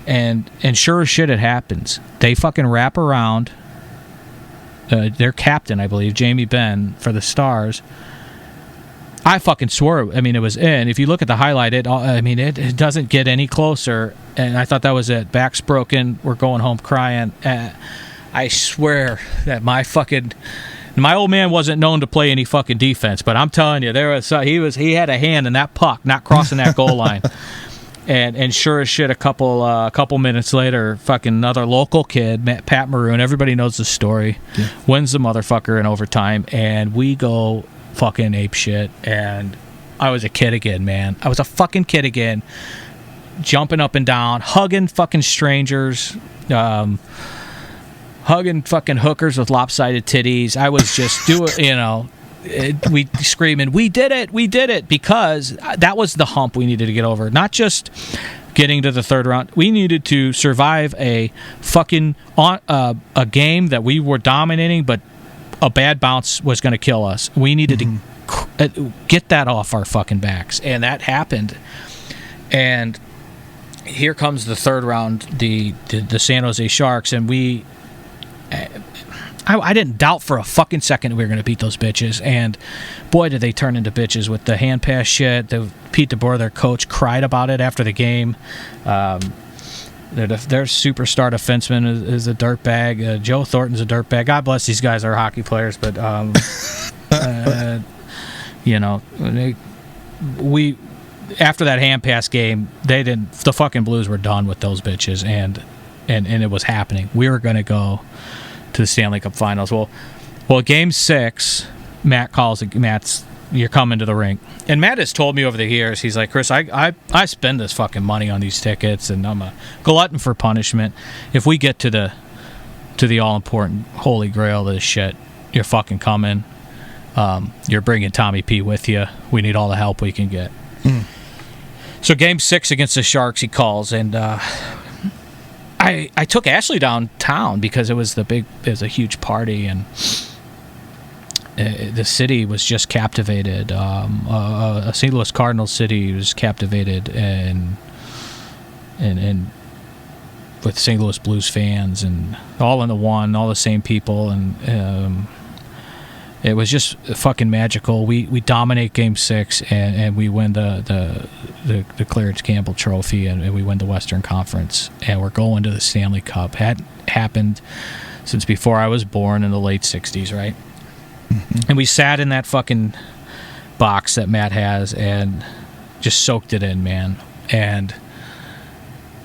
And sure as shit, it happens. They fucking wrap around. Their captain, I believe, Jamie Benn, for the Stars. I fucking swore. I mean, it was in. If you look at the highlight, it doesn't get any closer. And I thought that was it. Back's broken. We're going home crying. I swear that my old man wasn't known to play any fucking defense, but I'm telling you, he had a hand in that puck, not crossing that goal line. And sure as shit, a couple minutes later, fucking another local kid, Pat Maroon, everybody knows the story, wins the motherfucker in overtime, and we go fucking ape shit. And I was a kid again, man. I was a fucking kid again, jumping up and down, hugging fucking strangers, hugging fucking hookers with lopsided titties. I was just doing, we screaming, we did it, because that was the hump we needed to get over. Not just getting to the third round. We needed to survive a fucking a game that we were dominating, but a bad bounce was going to kill us. We needed to get that off our fucking backs, and that happened. And here comes the third round, the San Jose Sharks, and I didn't doubt for a fucking second we were going to beat those bitches, and boy, did they turn into bitches with the hand pass shit. Pete DeBoer, their coach, cried about it after the game. Their superstar defenseman is a dirtbag. Joe Thornton's a dirtbag. God bless these guys, are hockey players, but we after that hand pass game, the fucking Blues were done with those bitches, and it was happening. We were going to go to the Stanley Cup Finals. Well, Game 6, Matt calls it. You're coming to the rink, and Matt has told me over the years, he's like, Chris, I spend this fucking money on these tickets, and I'm a glutton for punishment. If we get to the all important holy grail of this shit, you're fucking coming. You're bringing Tommy P with you. We need all the help we can get. So Game 6 against the Sharks, he calls, and I took Ashley downtown because it was a huge party, and the city was just captivated. A St. Louis Cardinals city was captivated, and with St. Louis Blues fans, and all in the one, all the same people, and it was just fucking magical. We dominate Game 6, and we win the Clarence Campbell Trophy, and we win the Western Conference, and we're going to the Stanley Cup. Had happened since before I was born in the late 60s, right? Mm-hmm. And we sat in that fucking box that Matt has and just soaked it in, man. And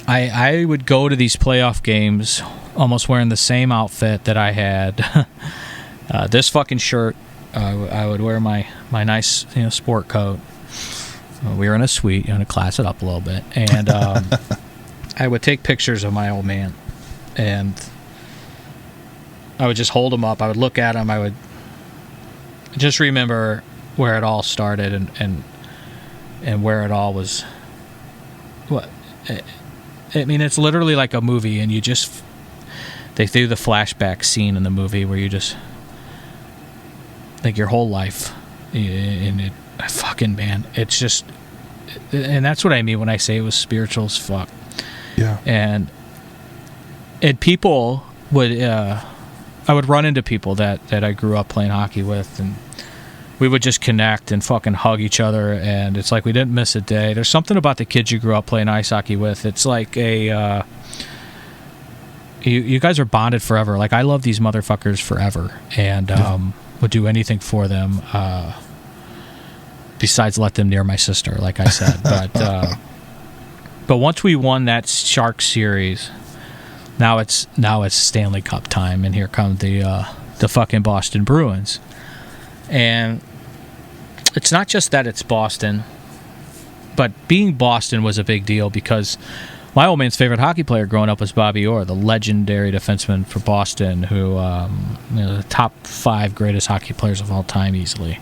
I would go to these playoff games almost wearing the same outfit that I had. This fucking shirt. I would wear my nice sport coat. We were in a suite, to class it up a little bit, and I would take pictures of my old man, and I would just hold him up. I would look at him. I would just remember where it all started, and where it all was. What? I mean, it's literally like a movie, and they threw the flashback scene in the movie where you just think your whole life, and it fucking, man, it's just, and that's what I mean when I say it was spiritual as fuck. Yeah. And people would I would run into people that I grew up playing hockey with, and we would just connect and fucking hug each other, and it's like we didn't miss a day. There's something about the kids you grew up playing ice hockey with. It's like you guys are bonded forever. Like, I love these motherfuckers forever, and would do anything for them besides let them near my sister, like I said. But once we won that Sharks series, now it's Stanley Cup time, and here come the fucking Boston Bruins. And it's not just that it's Boston, but being Boston was a big deal because my old man's favorite hockey player growing up was Bobby Orr, the legendary defenseman for Boston, who the top 5 greatest hockey players of all time easily.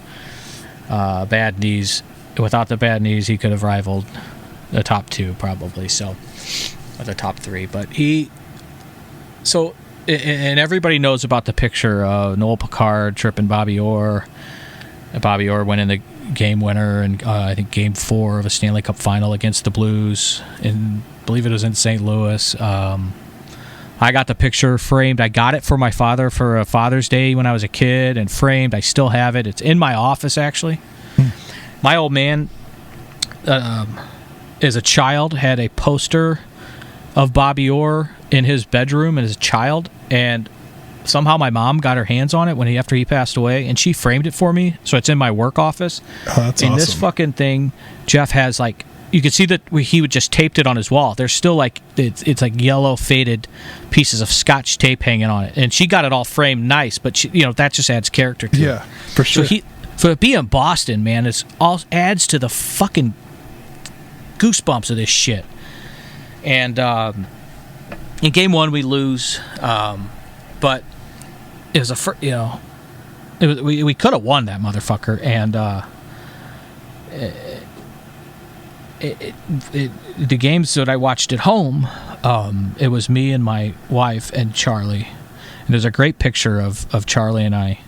Bad knees. Without the bad knees, he could have rivaled the top 2 probably, or the top 3. But and everybody knows about the picture of Noel Picard tripping Bobby Orr. Bobby Orr winning the game winner, and I think Game 4 of a Stanley Cup final against the Blues, and I believe it was in St. Louis. I got the picture framed. I got it for my father for a Father's Day when I was a kid, and framed. I still have it. It's in my office, actually. My old man, as a child, had a poster of Bobby Orr in his bedroom as a child, and somehow my mom got her hands on it after he passed away, and she framed it for me, so it's in my work office. Oh, that's and awesome. This fucking thing, Jeff, has like you could see that he would just taped it on his wall. There's still like it's like yellow faded pieces of Scotch tape hanging on it, and she got it all framed nice. But that just adds character to it. Yeah, for sure. So for it being Boston, man, it's all adds to the fucking goosebumps of this shit. And in game 1 we lose, but it was we could have won that motherfucker, and the games that I watched at home, it was me and my wife and Charlie, and there's a great picture of Charlie and I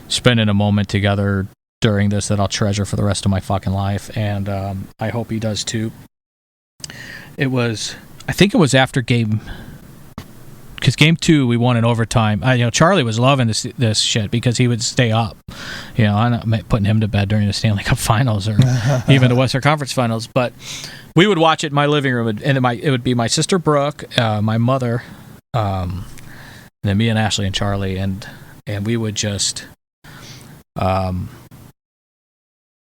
spending a moment together during this that I'll treasure for the rest of my fucking life, and I hope he does too. I think it was after game, because game 2 we won in overtime. Charlie was loving this shit because he would stay up. I'm not putting him to bed during the Stanley Cup Finals or even the Western Conference Finals, but we would watch it in my living room, and it would be my sister Brooke, my mother, and then me and Ashley and Charlie, and we would just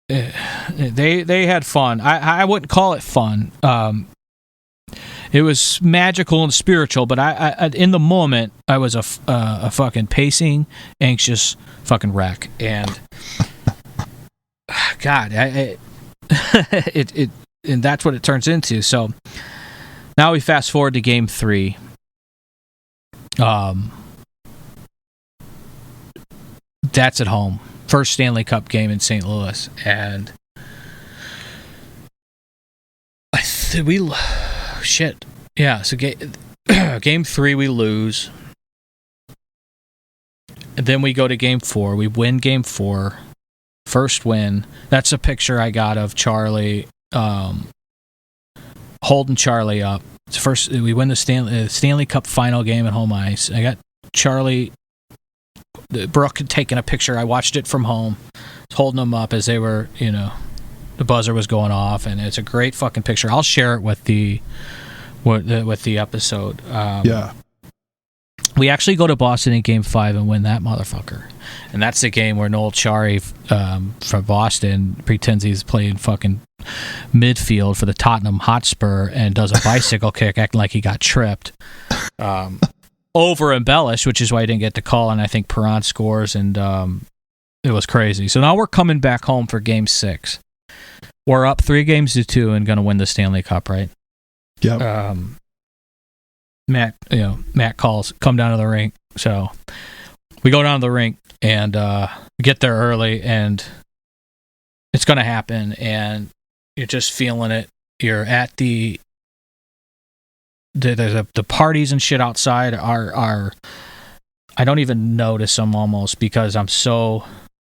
they had fun. I wouldn't call it fun. It was magical and spiritual, but I in the moment I was a fucking pacing, anxious fucking wreck, and God, it and that's what it turns into. So now we fast forward to game 3. That's at home. First Stanley Cup game in St. Louis, and shit. Yeah, so game 3 we lose. And then we go to game 4. We win game 4. First win. That's a picture I got of Charlie holding Charlie up. It's first we win the Stanley Cup final game at home ice. I got Charlie, Brooke had taken a picture. I watched it from home, holding them up as they were, the buzzer was going off, and it's a great fucking picture. I'll share it with the episode. Yeah. We actually go to Boston in game 5 and win that motherfucker. And that's the game where Noel Chari from Boston pretends he's playing fucking midfield for the Tottenham Hotspur and does a bicycle kick acting like he got tripped. Over embellished, which is why he didn't get the call, and I think Perron scores, and it was crazy. So now we're coming back home for game 6. We're up 3-2 and going to win the Stanley Cup, right? Yep. Matt calls, come down to the rink. So we go down to the rink and get there early, and it's going to happen, and you're just feeling it. You're at the parties and shit outside are I don't even notice them almost because I'm so.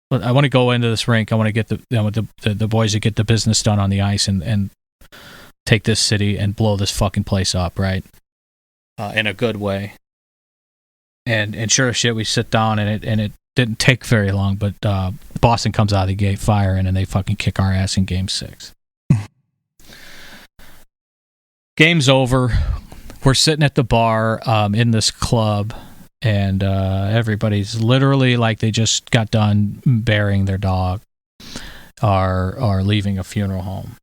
I want to go into this rink. I want to get the boys to get the business done on the ice and take this city and blow this fucking place up, right? In a good way. And sure as shit, we sit down and it didn't take very long, but Boston comes out of the gate firing and they fucking kick our ass in game 6. Game's over. We're sitting at the bar in this club, and everybody's literally like they just got done burying their dog or leaving a funeral home.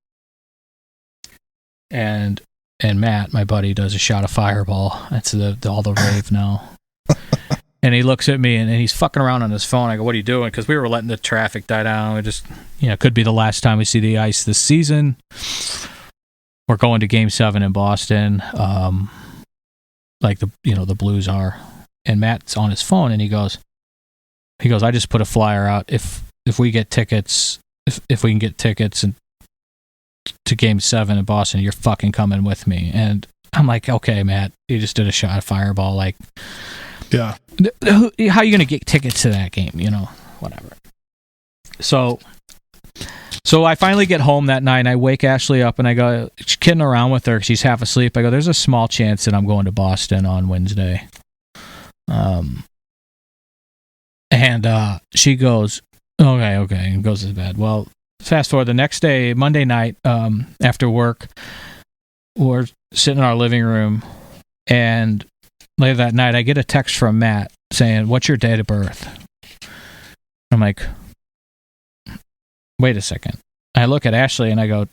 And Matt, my buddy, does a shot of Fireball. That's all the rave now. And he looks at me and he's fucking around on his phone. I go, "What are you doing?" Because we were letting the traffic die down. We just, could be the last time we see the ice this season. We're going to Game 7 in Boston, like the Blues are. And Matt's on his phone and he goes, "I just put a flyer out. If we get tickets, if we can get tickets and to Game 7 in Boston, you're fucking coming with me." And I'm like, "Okay, Matt, you just did a shot of Fireball. Like, yeah, how are you gonna get tickets to that game? Whatever." So I finally get home that night and I wake Ashley up and I go, kidding around with her. She's half asleep. I go, "There's a small chance that I'm going to Boston on Wednesday." And she goes, okay, and goes to bed. Well, fast forward the next day, Monday night, after work, we're sitting in our living room, and later that night, I get a text from Matt saying, "What's your date of birth?" I'm like, wait a second. I look at Ashley and I go,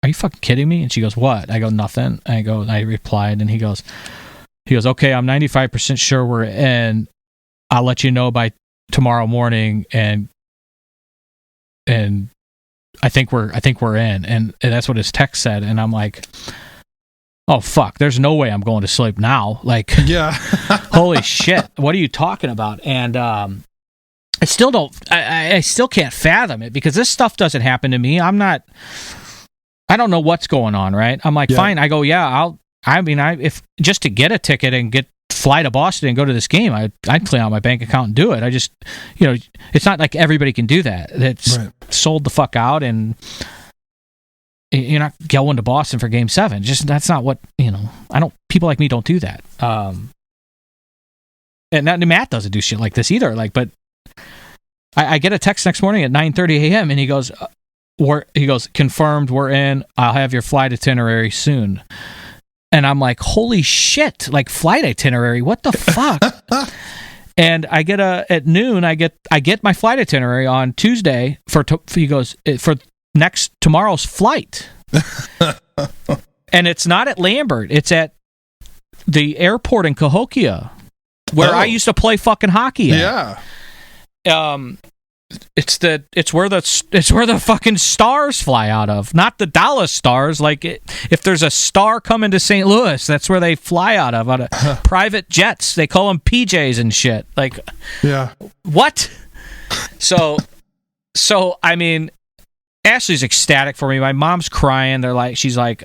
are you fucking kidding me? And she goes, what? I go, nothing. I replied, and he goes, okay, I'm 95% sure we're in. I'll let you know by tomorrow morning, and I think we're in. And that's what his text said. And I'm like, oh fuck, there's no way I'm going to sleep now. Like, Yeah. holy shit, what are you talking about? And I still can't fathom it, because this stuff doesn't happen to me. I don't know what's going on, right? I'm like, fine. I go, yeah, if just to get a ticket and fly to Boston and go to this game, I'd clean out my bank account and do it. I just, it's not like everybody can do that. It's sold the fuck out, and you're not going to Boston for Game 7. Just, that's not what, people like me don't do that. And Matt doesn't do shit like this either. Like, but I get a text next morning at 9:30 a.m. and he goes, confirmed, we're in. I'll have your flight itinerary soon. And I'm like, holy shit! Like, flight itinerary? What the fuck? And I get at noon. I get my flight itinerary on Tuesday for tomorrow's flight. And it's not at Lambert. It's at the airport in Cahokia, where I used to play fucking hockey at. Yeah. It's where the fucking Stars fly out of, not the Dallas Stars. Like, if there's a star coming to St. Louis, that's where they fly out of private jets. They call them PJs and shit. Like, yeah, what? So I mean, Ashley's ecstatic for me. My mom's crying. She's like,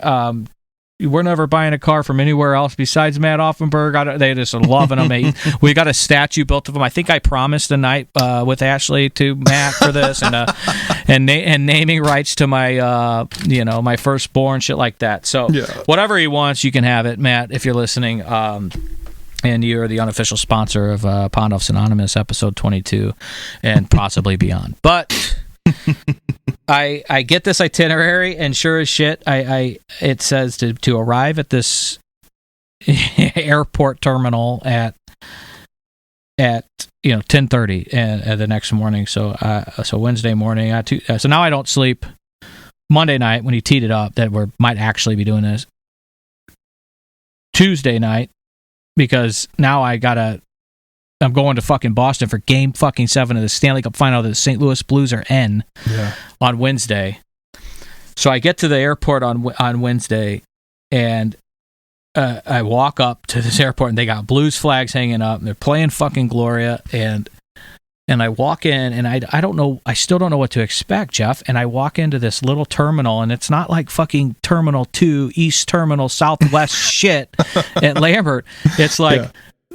we're never buying a car from anywhere else besides Matt Offenberg. They just loving him. We got a statue built of him. I think I promised a night with Ashley to Matt for this, and naming rights to my my firstborn, shit like that. So whatever he wants, you can have it, Matt, if you're listening. And you're the unofficial sponsor of Pondoff's Anonymous episode 22 and possibly beyond. But I get this itinerary, and sure as shit, it says to arrive at this airport terminal at 10:30 and the next morning. So Wednesday morning, so now I don't sleep. Monday night, when he teed it up that we might actually be doing this. Tuesday night, because now I'm going to fucking Boston for Game fucking 7 of the Stanley Cup final that the St. Louis Blues are in on Wednesday. So I get to the airport on Wednesday, and I walk up to this airport, and they got Blues flags hanging up, and they're playing fucking Gloria, and I walk in, and I don't know, I still don't know what to expect, Jeff, and I walk into this little terminal, and it's not like fucking Terminal 2, East Terminal, Southwest shit at Lambert. It's like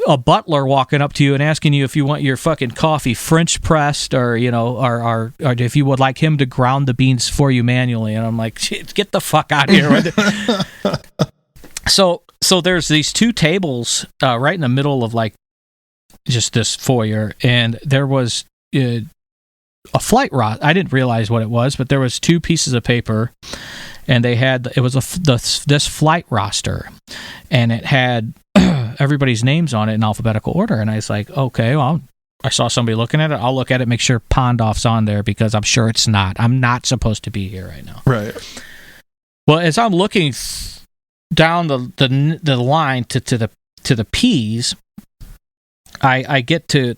a butler walking up to you and asking you if you want your fucking coffee French pressed, or or if you would like him to ground the beans for you manually. And I'm like, get the fuck out of here. So there's these two tables right in the middle of like just this foyer, and there was a flight roster. I didn't realize what it was, but there was two pieces of paper, and it was this flight roster, and it had everybody's names on it in alphabetical order. And I was like, okay, well, I saw somebody looking at it. I'll look at it, make sure Pondoff's on there, because I'm sure it's not. I'm not supposed to be here right now. Right. Well, as I'm looking down the line to the P's, I get to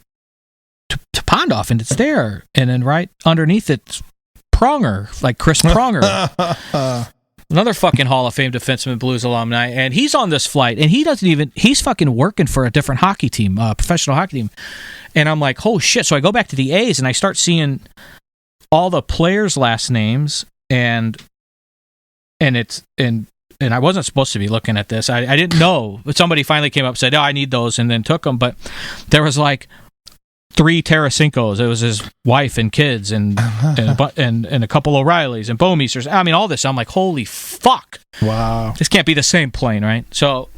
Pondoff, and it's there, and then right underneath it's Pronger, like Chris Pronger. Another fucking Hall of Fame defenseman, Blues alumni, and he's on this flight, and he's fucking working for a different hockey team, professional hockey team. And I'm like, oh shit. So I go back to the A's, and I start seeing all the players' last names, and I wasn't supposed to be looking at this. I didn't know, but somebody finally came up and said, oh, I need those, and then took them. But there was like 3 Tarasenkos. It was his wife and kids, and a couple O'Reillys and Bowmeisters. I mean, all this. I'm like, holy fuck! Wow, this can't be the same plane, right? So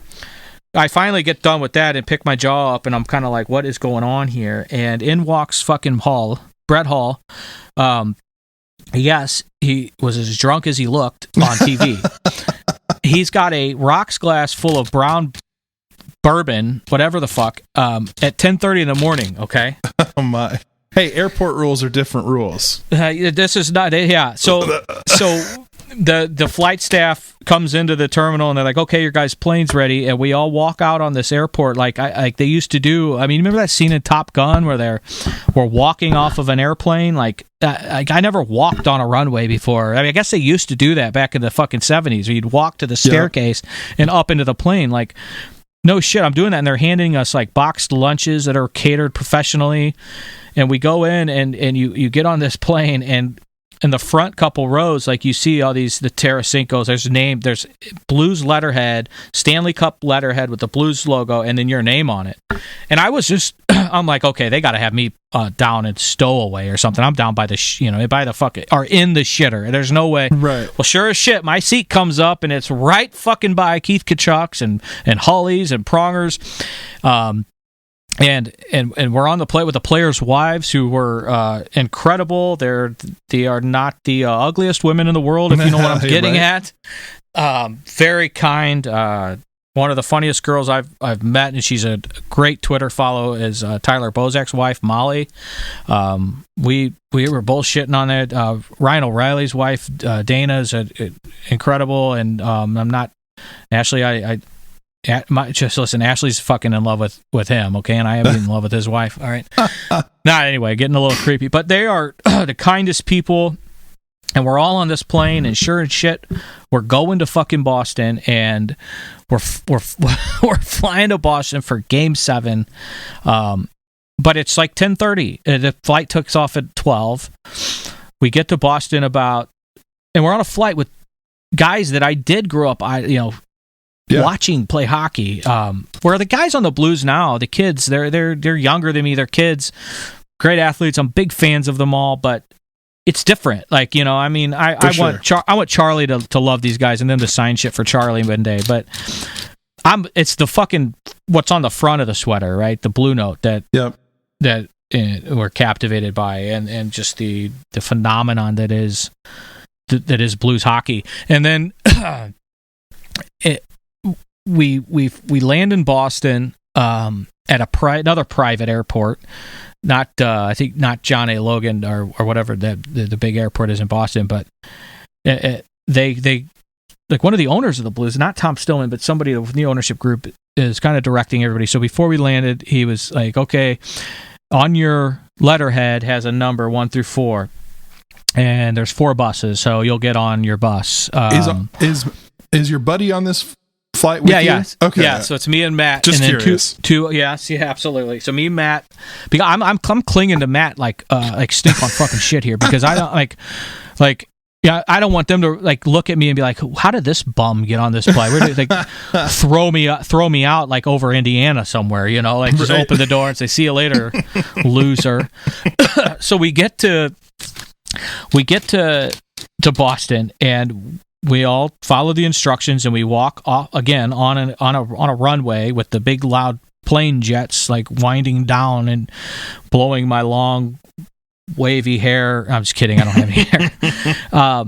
I finally get done with that and pick my jaw up, and I'm kind of like, what is going on here? And in walks fucking Brett Hall. Yes, he was as drunk as he looked on TV. He's got a rocks glass full of brown bourbon, whatever the fuck, at 10:30 in the morning. Okay. Oh my. Hey, airport rules are different rules. This is not. Yeah. So the flight staff comes into the terminal and they're like, okay, your guys' plane's ready, and we all walk out on this airport like they used to do. I mean, remember that scene in Top Gun where we're walking off of an airplane? Like I never walked on a runway before. I mean, I guess they used to do that back in the fucking 70s, where you'd walk to the staircase and up into the plane. Like, no shit, I'm doing that, and they're handing us like boxed lunches that are catered professionally, and we go in and you get on this plane, and in the front couple rows, like you see all the Taracincos, there's Blues letterhead, Stanley Cup letterhead with the Blues logo, and then your name on it. And I was just, I'm like, okay, they got to have me down in stowaway or something. I'm down by by the fucking, or in the shitter. There's no way. Right. Well, sure as shit, my seat comes up, and it's right fucking by Keith Kachuk's and Hully's and Prongers. And we're on the plate with the players' wives, who were incredible. They are not the ugliest women in the world, if you know what I'm getting at. Very kind. One of the funniest girls I've met, and she's a great Twitter follow, is Tyler Bozak's wife, Molly. We were both shitting on it. Ryan O'Reilly's wife, Dana, is incredible, and I'm not Ashley. Just listen, Ashley's fucking in love with him, okay, and I am in love with his wife. All right. Anyway, getting a little creepy, but they are the kindest people, and we're all on this plane, and sure as shit, we're going to fucking Boston, and we're flying to Boston for Game 7, but it's like 10:30. The flight takes off at 12. We get to Boston and we're on a flight with guys that I did grow up, watching play hockey. Where the guys on the Blues now, the kids, they're younger than me. They're kids, great athletes. I'm big fans of them all, but it's different. Like, I mean, I want Charlie to love these guys and them to sign shit for Charlie one day. But it's the fucking what's on the front of the sweater, right? The blue note that we're captivated by, and just the phenomenon that is Blues hockey. And then we land in Boston at another private airport, not John A. Logan or whatever the big airport is in Boston, but they like one of the owners of the Blues, not Tom Stillman, but somebody from the ownership group is kind of directing everybody. So before we landed, he was like, okay, on your letterhead has a number 1 through 4, and there's 4 buses, so you'll get on your bus. Is your buddy on this flight with you? Yeah. Okay. Yeah, so it's me and Matt. Just and then curious. Yes, absolutely. So me and Matt, because I'm clinging to Matt like stink on fucking shit here, because I don't like I don't want them to like look at me and be like, how did this bum get on this flight? Where did they throw me out like over Indiana somewhere, like just open the door and say, see you later, loser. So we get to Boston, and we all follow the instructions, and we walk off again on a runway with the big loud plane jets like winding down and blowing my long wavy hair. I'm just kidding, I don't have any hair.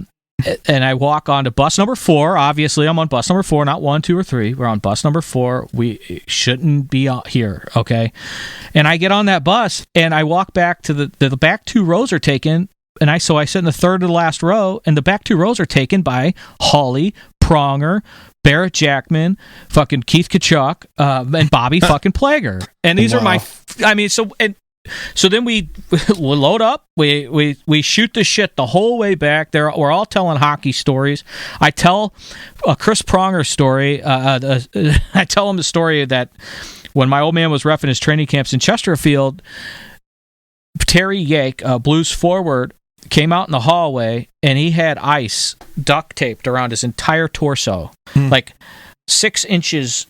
And I walk on to bus number 4. Obviously, I'm on bus number 4, not 1, 2, or 3. We're on bus number 4. We shouldn't be out here, okay? And I get on that bus, and I walk back to the back 2 rows are taken. And I sit in the third to the last row, and the back 2 rows are taken by Holly, Pronger, Barrett Jackman, fucking Keith Kachuk, and Bobby fucking Plager. And these are my, so then we load up, we shoot the shit the whole way back. We're all telling hockey stories. I tell a Chris Pronger story. I tell him the story that when my old man was reffing his training camps in Chesterfield, Terry Yake, Blues forward, came out in the hallway, and he had ice duct taped around his entire torso, like 6 inches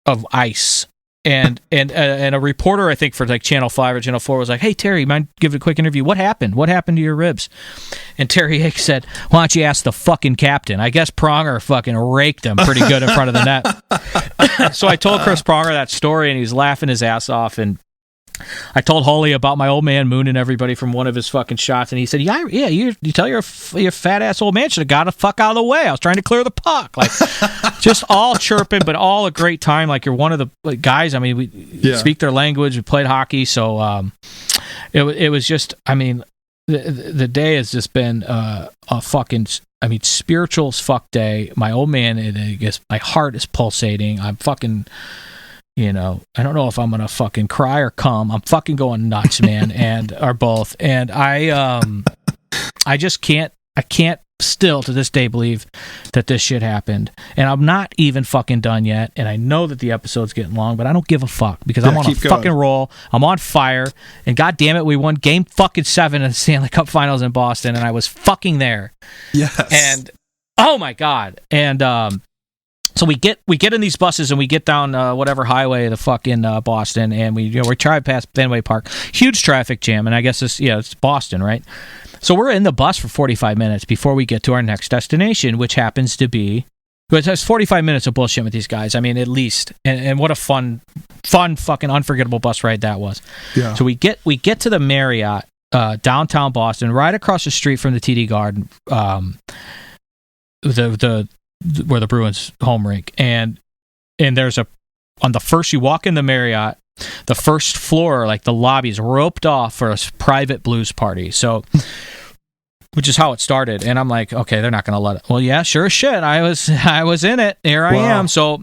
of ice. And a reporter, I think for like Channel 5 or Channel 4, was like, "Hey Terry, mind give a quick interview? What happened? What happened to your ribs?" And Terry Yake said, "Why don't you ask the fucking captain?" I guess Pronger fucking raked him pretty good in front of the net. So I told Chris Pronger that story, and he was laughing his ass off. And I told Holly about my old man mooning everybody from one of his fucking shots, and he said, "Yeah, you tell your fat ass old man should have got the fuck out of the way. I was trying to clear the puck." Like, just all chirping, but all a great time. Like, you're one of the guys. I mean, we speak their language. We played hockey, so it was just. I mean, the day has just been a fucking spiritual as fuck day. My old man, I guess my heart is pulsating. I'm fucking, I don't know if I'm gonna fucking cry or come. I'm fucking going nuts, man, or both. And I just can't. I can't still to this day believe that this shit happened. And I'm not even fucking done yet. And I know that the episode's getting long, but I don't give a fuck because I'm on a fucking roll. I'm on fire. And God damn it, we won game fucking 7 of the Stanley Cup Finals in Boston, and I was fucking there. Yes. And oh my God. And so we get in these buses and we get down whatever highway the fucking Boston, and we drive past Fenway Park. Huge traffic jam, and I guess it's Boston, right? So we're in the bus for 45 minutes before we get to our next destination, which happens to be... It has 45 minutes of bullshit with these guys. I mean, at least. And what a fun, fucking unforgettable bus ride that was. Yeah. So we get to the Marriott, downtown Boston, right across the street from the TD Garden, where the Bruins home rink. And there's on the first, you walk in the Marriott, the first floor, like the lobby is roped off for a private blues party. So, which is how it started. And I'm like, okay, they're not going to let it. Well, yeah, sure as shit. I was in it. Here I am. So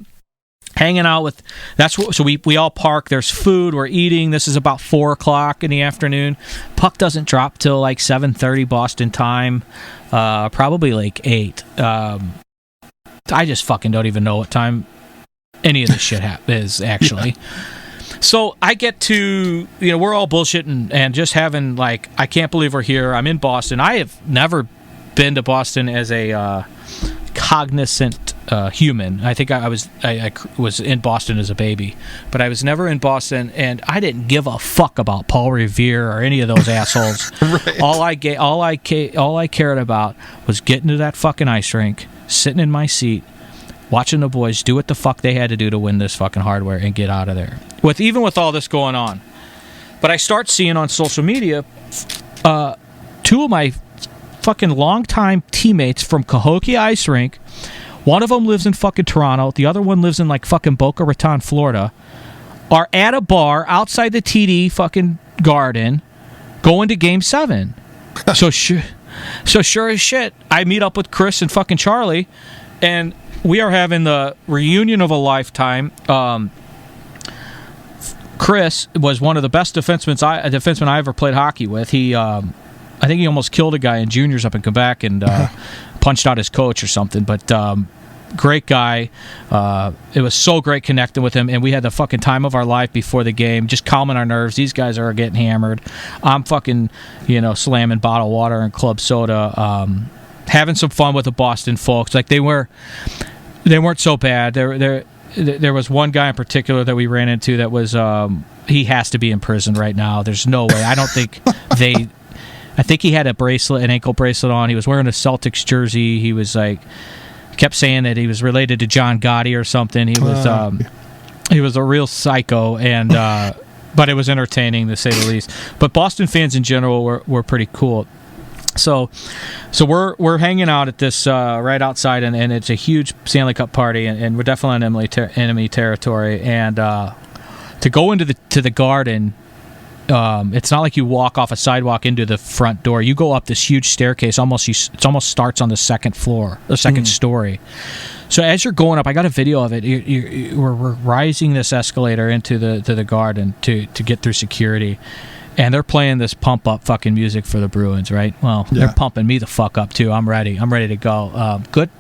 hanging out with, so we all park. There's food. We're eating. This is about 4:00 in the afternoon. Puck doesn't drop till like 7:30 Boston time. Probably like 8. I just fucking don't even know what time any of this shit is actually. Yeah. So I get to, we're all bullshitting and just having like, I can't believe we're here. I'm in Boston. I have never been to Boston as a cognizant human. I think I was in Boston as a baby, but I was never in Boston, and I didn't give a fuck about Paul Revere or any of those assholes. Right. All I cared about was getting to that fucking ice rink, sitting in my seat, watching the boys do what the fuck they had to do to win this fucking hardware and get out of there. Even with all this going on. But I start seeing on social media 2 of my fucking longtime teammates from Cahokia Ice Rink. One of them lives in fucking Toronto. The other one lives in like fucking Boca Raton, Florida. Are at a bar outside the TD fucking Garden going to Game 7. So sure as shit, I meet up with Chris and fucking Charlie, and we are having the reunion of a lifetime. Chris was one of the best defensemen I ever played hockey with. He, I think he almost killed a guy in juniors up in Quebec and punched out his coach or something. But great guy. It was so great connecting with him, and we had the fucking time of our life before the game, just calming our nerves. These guys are getting hammered. I'm fucking, slamming bottled water and club soda, having some fun with the Boston folks. Like they weren't so bad. There was one guy in particular that we ran into that was he has to be in prison right now. There's no way. I don't think I think he had an ankle bracelet on. He was wearing a Celtics jersey. He was like, kept saying that he was related to John Gotti or something. He was a real psycho, and but it was entertaining to say the least. But Boston fans in general were pretty cool. So we're hanging out at this right outside, and it's a huge Stanley Cup party, and we're definitely on enemy territory. And to go into the Garden, it's not like you walk off a sidewalk into the front door. You go up this huge staircase. It almost starts on the second floor, the second story. So as you're going up, I got a video of it. We're rising this escalator into the Garden to get through security. And they're playing this pump up fucking music for the Bruins, right? Well, They're pumping me the fuck up too. I'm ready to go. Good.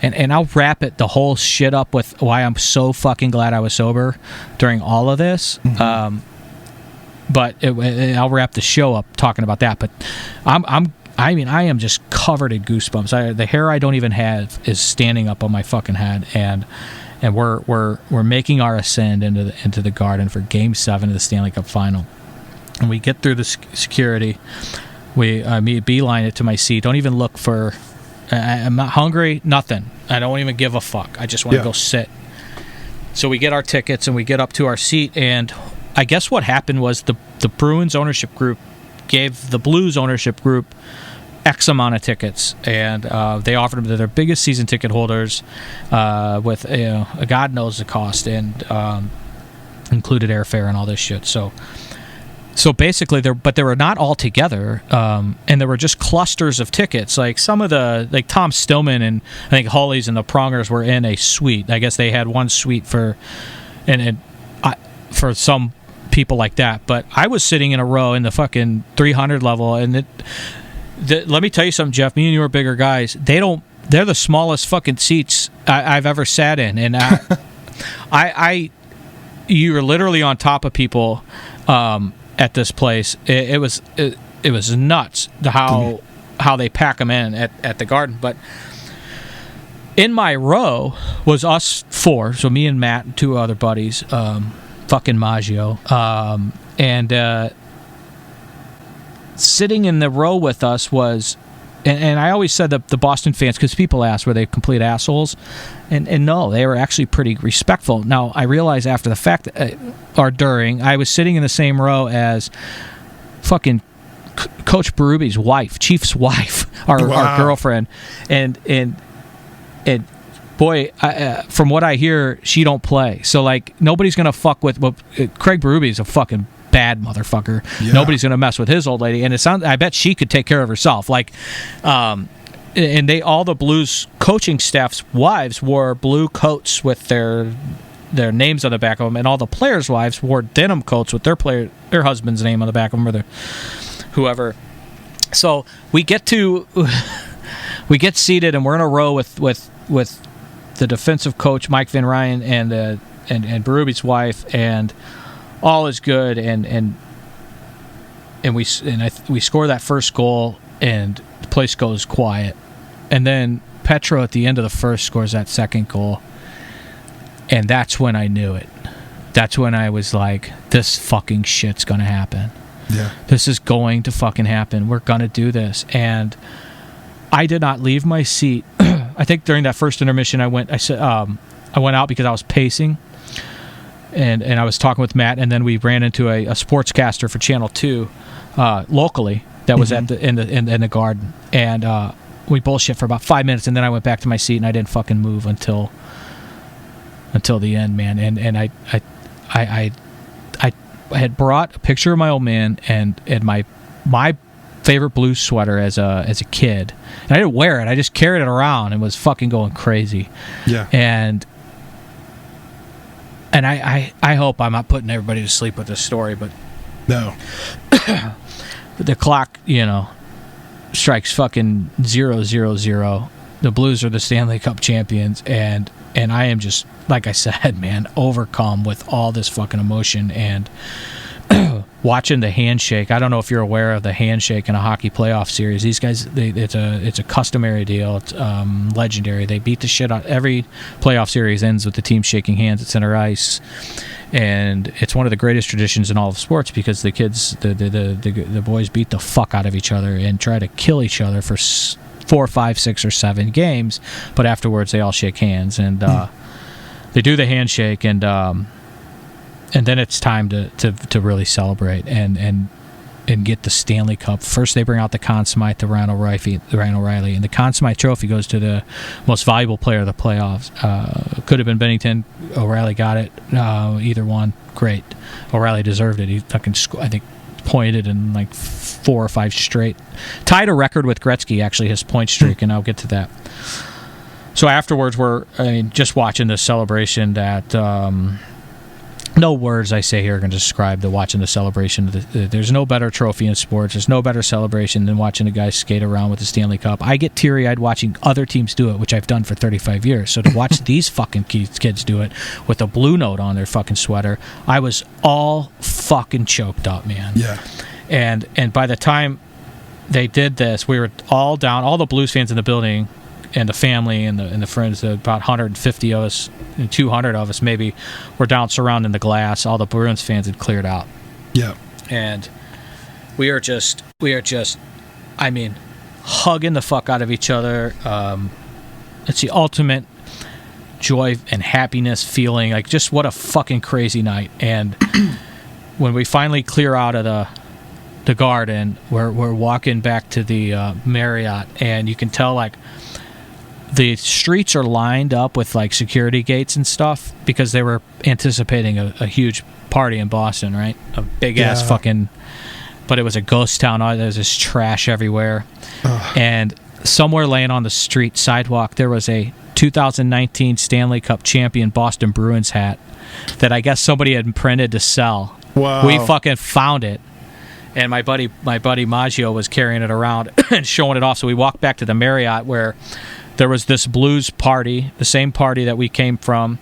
And I'll wrap it the whole shit up with why I'm so fucking glad I was sober during all of this. Mm-hmm. But I'll wrap the show up talking about that. But I am just covered in goosebumps. The hair I don't even have is standing up on my fucking head, and we're making our ascend into the Garden for Game 7 of the Stanley Cup Final. And we get through the security. Me beeline it to my seat. Don't even look for... I'm not hungry, nothing. I don't even give a fuck. I just want to go sit. So we get our tickets, and we get up to our seat, and I guess what happened was the Bruins ownership group gave the Blues ownership group X amount of tickets, and they offered them to their biggest season ticket holders with, God knows the cost, and included airfare and all this shit. So So basically, they were not all together, and there were just clusters of tickets. Like some of like Tom Stillman and I think Hawley's and the Prongers were in a suite. I guess they had one suite for some people like that. But I was sitting in a row in the fucking 300 level, and let me tell you something, Jeff. Me and you are bigger guys. They're the smallest fucking seats I've ever sat in, and you were literally on top of people. At this place, it was nuts how they pack them in at the Garden. But in my row was us four, so me and Matt and two other buddies, fucking Maggio, and sitting in the row with us was. And I always said that the Boston fans, because people ask, were they complete assholes? And no, they were actually pretty respectful. Now, I realized after the fact, or during, I was sitting in the same row as fucking Coach Berube wife, Chief's wife, our girlfriend. And boy, from what I hear, she don't play. So, like, nobody's going to fuck with... Well, Craig Berube is a fucking... bad motherfucker. Yeah. Nobody's gonna mess with his old lady, and I bet she could take care of herself. Like, and all the Blues coaching staff's wives wore blue coats with their names on the back of them, and all the players' wives wore denim coats with their husband's name on the back of them, or whoever. So we get seated, and we're in a row with the defensive coach Mike Van Ryn and Berube's wife, and all is good, and we score that first goal, and the place goes quiet, and then Petro at the end of the first scores that second goal, and that's when I knew it. That's when I was like, this fucking shit's gonna happen. Yeah, this is going to fucking happen. We're gonna do this, and I did not leave my seat. I think during that first intermission, I went out because I was pacing. And I was talking with Matt, and then we ran into a sportscaster for Channel 2 locally that was in the Garden, and we bullshit for about 5 minutes, and then I went back to my seat, and I didn't fucking move until the end, man. And I had brought a picture of my old man and my favorite Blues sweater as a kid, and I didn't wear it. I just carried it around and was fucking going crazy. Yeah, And I hope I'm not putting everybody to sleep with this story, but no. The clock, strikes fucking 0:00. The Blues are the Stanley Cup champions, and I am just, like I said, man, overcome with all this fucking emotion, and watching the handshake. I don't know if you're aware of the handshake in a hockey playoff series. These guys, it's a customary deal. It's legendary. They beat the shit out. Every playoff series ends with the team shaking hands at center ice, and it's one of the greatest traditions in all of sports because the kids, the boys, beat the fuck out of each other and try to kill each other for 4, 5, 6, or 7 games. But afterwards, they all shake hands, and they do the handshake, and then it's time to really celebrate and get the Stanley Cup. First, they bring out the Conn Smythe, the Ryan O'Reilly, and the Conn Smythe Trophy goes to the most valuable player of the playoffs. Could have been Bennington. O'Reilly got it. Either one, great. O'Reilly deserved it. He fucking, I think, pointed in like 4 or 5 straight. Tied a record with Gretzky, actually, his point streak, and I'll get to that. So afterwards, just watching this celebration that... no words I say here are going to describe watching the celebration. There's no better trophy in sports. There's no better celebration than watching a guy skate around with the Stanley Cup. I get teary-eyed watching other teams do it, which I've done for 35 years. So to watch these fucking kids do it with a blue note on their fucking sweater, I was all fucking choked up, man. Yeah. And by the time they did this, we were all down, all the Blues fans in the building, and the family and the friends, about 150 of us, and 200 of us maybe, were down surrounding the glass. All the Bruins fans had cleared out. Yeah. And we are just, hugging the fuck out of each other. It's the ultimate joy and happiness feeling. Like, just what a fucking crazy night. And when we finally clear out of the Garden, we're walking back to the Marriott, and you can tell, like, the streets are lined up with like security gates and stuff because they were anticipating a huge party in Boston, right? A big ass fucking, but it was a ghost town. There's this trash everywhere. And somewhere laying on the street sidewalk, there was a 2019 Stanley Cup champion Boston Bruins hat that I guess somebody had printed to sell. Wow. We fucking found it. And my buddy Maggio was carrying it around and showing it off. So we walked back to the Marriott where there was this blues party, the same party that we came from.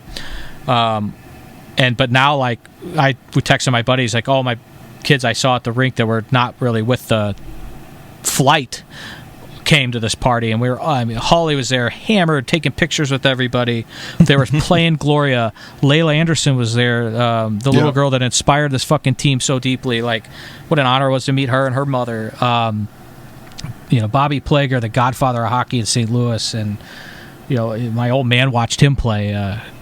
But now, like, we texted my buddies, like, oh, my kids I saw at the rink that were not really with the flight came to this party, and Holly was there, hammered, taking pictures with everybody. They were playing Gloria. Layla Anderson was there, the little girl that inspired this fucking team so deeply. Like, what an honor it was to meet her and her mother. Bobby Plager, the godfather of hockey in St. Louis, and my old man watched him play.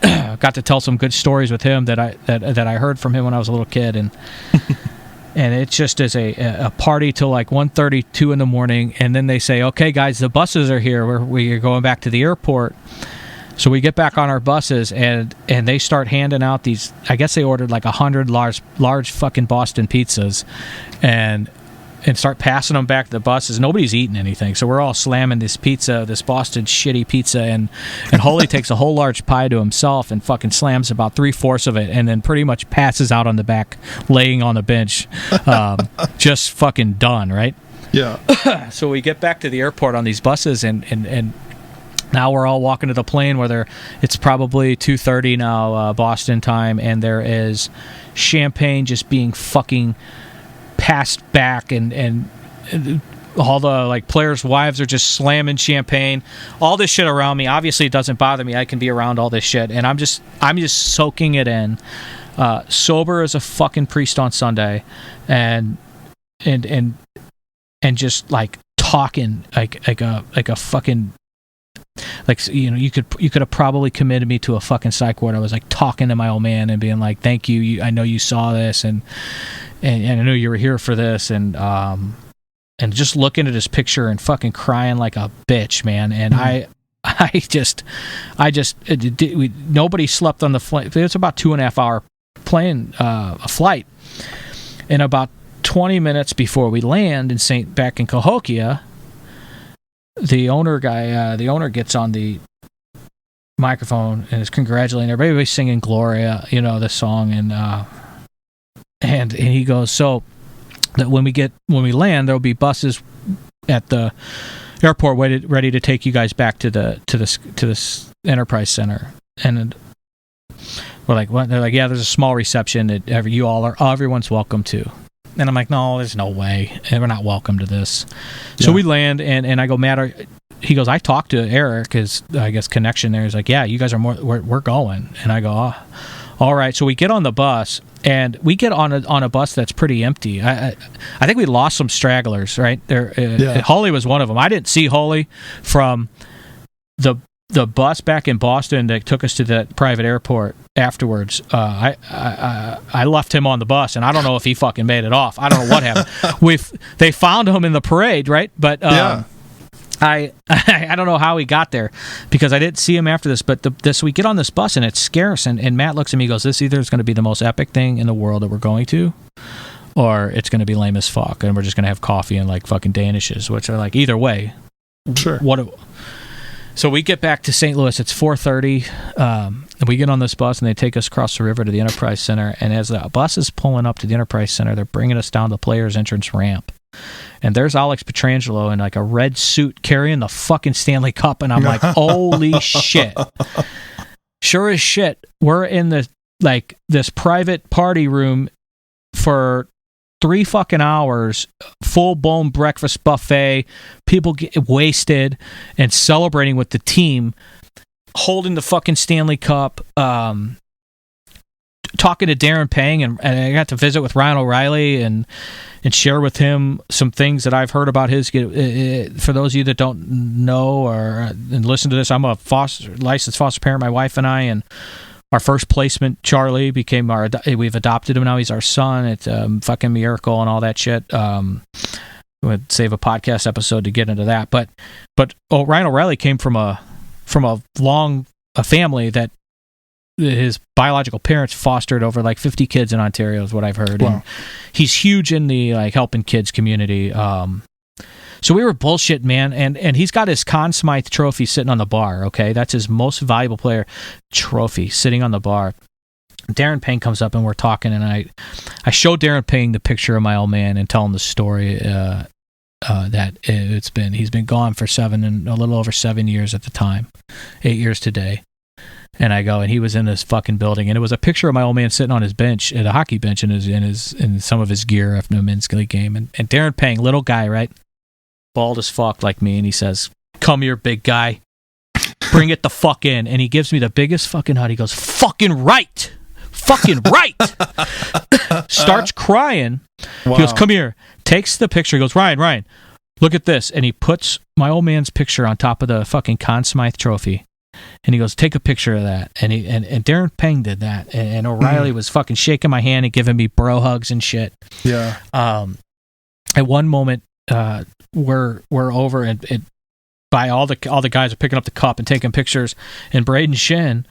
Got to tell some good stories with him that I heard from him when I was a little kid, and and it just is a party till like 1:32 in the morning, and then they say, okay guys, the buses are here, we're going back to the airport. So we get back on our buses, and they start handing out these, I guess they ordered like 100 large fucking Boston pizzas, and start passing them back to the buses. Nobody's eating anything, so we're all slamming this pizza, this Boston shitty pizza, and Holy takes a whole large pie to himself and fucking slams about 3/4 of it, and then pretty much passes out on the back, laying on the bench, just fucking done, right? Yeah. So we get back to the airport on these buses, and now we're all walking to the plane where it's probably 2:30 now, Boston time, and there is champagne just being fucking passed back, and all the like players' wives are just slamming champagne, all this shit around me. Obviously it doesn't bother me, I can be around all this shit, and I'm just soaking it in, sober as a fucking priest on Sunday, and just like talking like a fucking, like, you could have probably committed me to a fucking psych ward. I was like talking to my old man and being like, thank you, I know you saw this, and I know you were here for this, and just looking at his picture and fucking crying like a bitch, man. And nobody slept on the flight. It was about 2.5 hour plane, a flight, and about 20 minutes before we land back in Cahokia, the owner gets on the microphone and is congratulating everybody. Everybody's singing Gloria, the song, and he goes, so that when we land, there'll be buses at the airport ready to take you guys back to this Enterprise Center. And we're like, what? They're like, yeah, there's a small reception that everyone's welcome to. And I'm like, no, there's no way, and we're not welcome to this. So we land, and I go, Matt, he goes, I talked to Eric, his, I guess, connection there. He's like, yeah, you guys are we're going. And I go, oh, all right. So we get on the bus, and we get on a bus that's pretty empty. I think we lost some stragglers, right? Holly was one of them. I didn't see Holly from the bus back in Boston that took us to the private airport afterwards. I left him on the bus, and I don't know if he fucking made it off. I don't know what happened. They found him in the parade, right? But I don't know how he got there, because I didn't see him after this. But we get on this bus, and it's scarce, and Matt looks at me and goes, this either is going to be the most epic thing in the world that we're going to, or it's going to be lame as fuck, and we're just going to have coffee and like fucking Danishes, which are like, either way. Sure. So we get back to St. Louis. It's 4:30, and we get on this bus, and they take us across the river to the Enterprise Center. And as the bus is pulling up to the Enterprise Center, they're bringing us down the players' entrance ramp. And there's Alex Pietrangelo in like a red suit carrying the fucking Stanley Cup, and I'm like, holy shit! Sure as shit, we're in this private party room for 3 fucking hours, full-blown breakfast buffet, people get wasted and celebrating with the team, holding the fucking Stanley Cup, talking to Darren Pang, and I got to visit with Ryan O'Reilly and share with him some things that I've heard about his. For those of you that don't know and listen to this, I'm a licensed foster parent, my wife and I, and our first placement, Charlie, we've adopted him now. He's our son. It's a fucking miracle and all that shit. We'd save a podcast episode to get into that. But Ryan O'Reilly came from a from a family that his biological parents fostered over like 50 kids in Ontario is what I've heard. Wow. And he's huge in the like helping kids community. So we were bullshit, man. And he's got his Conn Smythe trophy sitting on the bar. Okay. That's his most valuable player trophy sitting on the bar. Darren Payne comes up and we're talking, and I show Darren Payne the picture of my old man and tell him the story, that he's been gone for a little over 7 years at the time, 8 years today. And I go, and he was in this fucking building, and it was a picture of my old man sitting on his bench at a hockey bench in some of his gear after a men's league game. And Darren Payne, little guy, right, bald as fuck like me, and he says, "Come here, big guy, bring it the fuck in." And he gives me the biggest fucking hug. He goes, "Fucking right." Fucking right. Starts crying. Wow. He goes, "Come here." Takes the picture. He goes, Ryan, look at this. And he puts my old man's picture on top of the fucking Conn Smythe trophy. And he goes, "Take a picture of that." And Darren Payne did that. And O'Reilly was fucking shaking my hand and giving me bro hugs and shit. Yeah. At one moment, we're over and by all the guys are picking up the cup and taking pictures. And Braden Shin,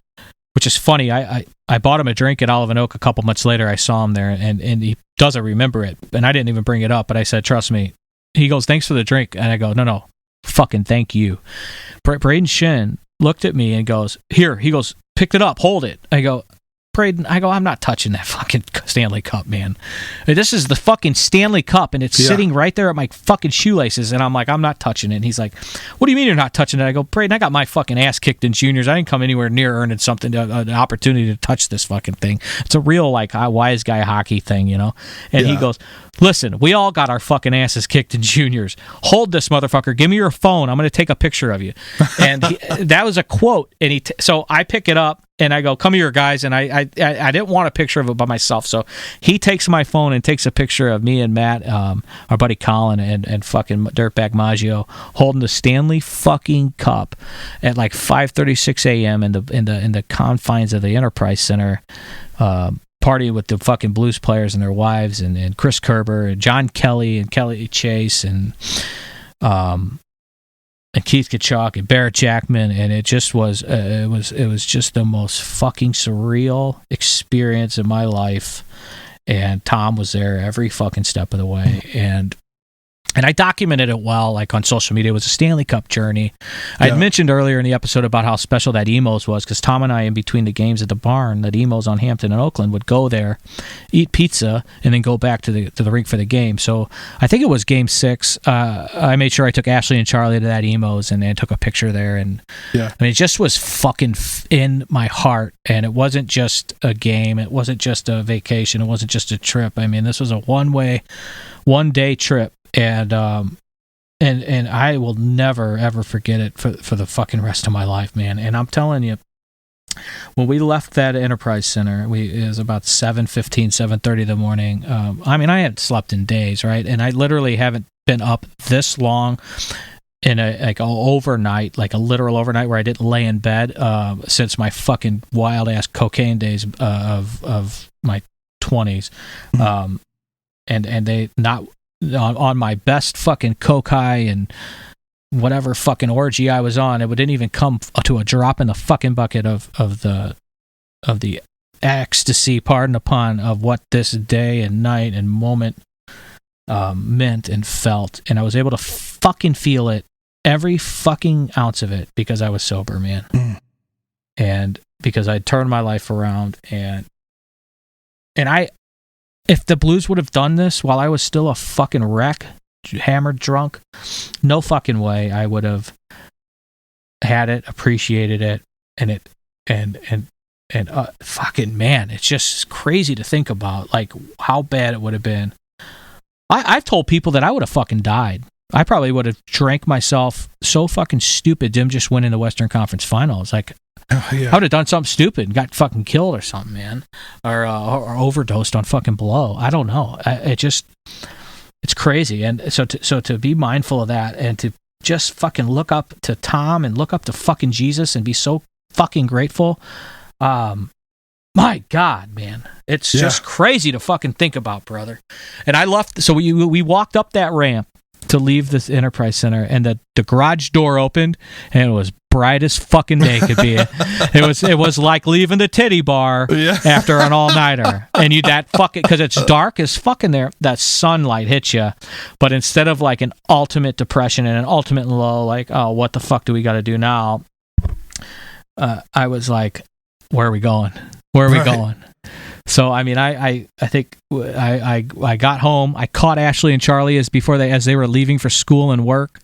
which is funny, I bought him a drink at Olive and Oak a couple months later. I saw him there, and he doesn't remember it. And I didn't even bring it up, but I said, "Trust me." He goes, "Thanks for the drink." And I go, No, fucking thank you. Braden Shin looked at me and goes, "Here." He goes, "Picked it up, hold it." I go, "Braden," I go, "I'm not touching that fucking Stanley Cup, man. This is the fucking Stanley Cup, and it's sitting right there at my fucking shoelaces." And I'm like, "I'm not touching it." And he's like, "What do you mean you're not touching it?" I go, "Braden, I got my fucking ass kicked in juniors. I didn't come anywhere near earning something, an opportunity to touch this fucking thing. It's a real, like, wise guy hockey thing, you know?" And he goes, "Listen, we all got our fucking asses kicked in juniors. Hold this motherfucker. Give me your phone. I'm going to take a picture of you." And that was a quote. And so I pick it up. And I go, "Come here, guys." And I didn't want a picture of it by myself. So he takes my phone and takes a picture of me and Matt, our buddy Colin, and fucking Dirtbag Maggio holding the Stanley fucking Cup at like 5:36 a.m. in the confines of the Enterprise Center, partying with the fucking Blues players and their wives, and Chris Kerber and John Kelly and Kelly Chase and Keith Kachuk and Barrett Jackman, and it just was it was just the most fucking surreal experience in my life. And Tom was there every fucking step of the way, and I documented it well, like on social media. It was a Stanley Cup journey. I had mentioned earlier in the episode about how special that Emos was, because Tom and I, in between the games at the barn, that Emos on Hampton and Oakland, would go there, eat pizza, and then go back to the rink for the game. So I think it was Game 6. I made sure I took Ashley and Charlie to that Emos and took a picture there. And I mean, it just was fucking in my heart. And it wasn't just a game. It wasn't just a vacation. It wasn't just a trip. I mean, this was a one-day trip. And I will never ever forget it for the fucking rest of my life, man. And I'm telling you, when we left that Enterprise Center, it was about 7:30 in the morning. I mean, I hadn't slept in days, right? And I literally haven't been up this long in a overnight, like a literal overnight where I didn't lay in bed since my fucking wild ass cocaine days of my 20s. And they not. On my best fucking coke high and whatever fucking orgy I was on, it didn't even come to a drop in the fucking bucket of the ecstasy, pardon upon, of what this day and night and moment meant and felt. And I was able to fucking feel it, every fucking ounce of it, because I was sober, man. And because I turned my life around, and if the Blues would have done this while I was still a fucking wreck, hammered drunk, no fucking way I would have had it, appreciated it, and fucking man, it's just crazy to think about, like, how bad it would have been. I've told people that I would have fucking died. I probably would have drank myself so fucking stupid, Dim just winning the Western Conference Finals. Like, I would have done something stupid and got fucking killed or something, man, or overdosed on fucking blow. I don't know. It's crazy. And so to be mindful of that, and to just fucking look up to Tom and look up to fucking Jesus and be so fucking grateful. My God, man, it's just crazy to fucking think about, brother. And I left. So we walked up that ramp to leave this Enterprise Center, and the garage door opened, and it was bright as fucking day could be. It was like leaving the titty bar after an all-nighter. And that fucking, because it's dark as fucking there, that sunlight hits you. But instead of like an ultimate depression and an ultimate low, like, oh, what the fuck do we got to do now? I was like, where are we going? Where are we going? So I mean, I think I got home. I caught Ashley and Charlie as they were leaving for school and work,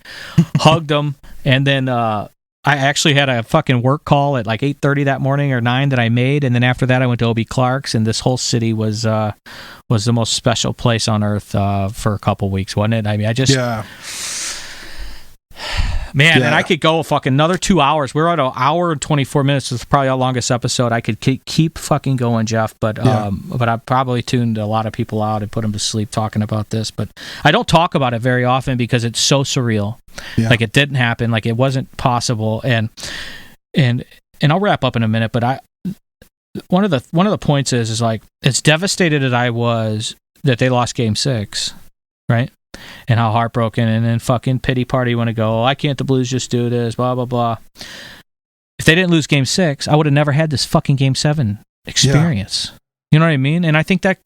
hugged them, and then I actually had a fucking work call at like 8:30 that morning or 9 that I made, and then after that I went to O.B. Clark's, and this whole city was the most special place on earth for a couple weeks, wasn't it? I mean, I just Man, and I could go fucking another 2 hours. We're at an hour and 24 minutes. It's probably our longest episode. I could keep fucking going, Jeff, but I probably tuned a lot of people out and put them to sleep talking about this. But I don't talk about it very often because it's so surreal. Yeah. Like it didn't happen. Like it wasn't possible. And I'll wrap up in a minute. But one of the points is like as devastated as I was that they lost Game 6, right? And how heartbroken, and then fucking pity party want to go, why can't the Blues just do this, blah, blah, blah. If they didn't lose Game 6, I would have never had this fucking Game 7 experience. Yeah. You know what I mean? And I think that,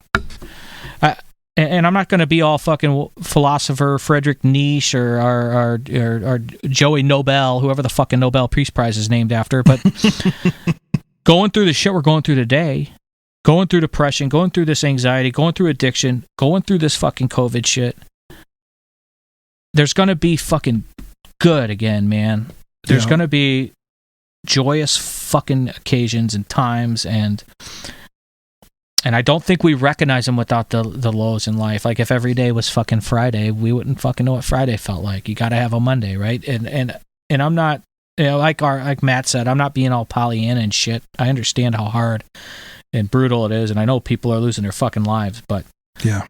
and I'm not going to be all fucking philosopher Friedrich Nietzsche or Joey Nobel, whoever the fucking Nobel Peace Prize is named after, but going through the shit we're going through today, going through depression, going through this anxiety, going through addiction, going through this fucking COVID shit, there's going to be fucking good again, man. There's going to be joyous fucking occasions and times, and I don't think we recognize them without the lows in life. Like if every day was fucking Friday, we wouldn't fucking know what Friday felt like. You got to have a Monday, right? And I'm not, like Matt said, I'm not being all Pollyanna and shit. I understand how hard and brutal it is, and I know people are losing their fucking lives, but yeah,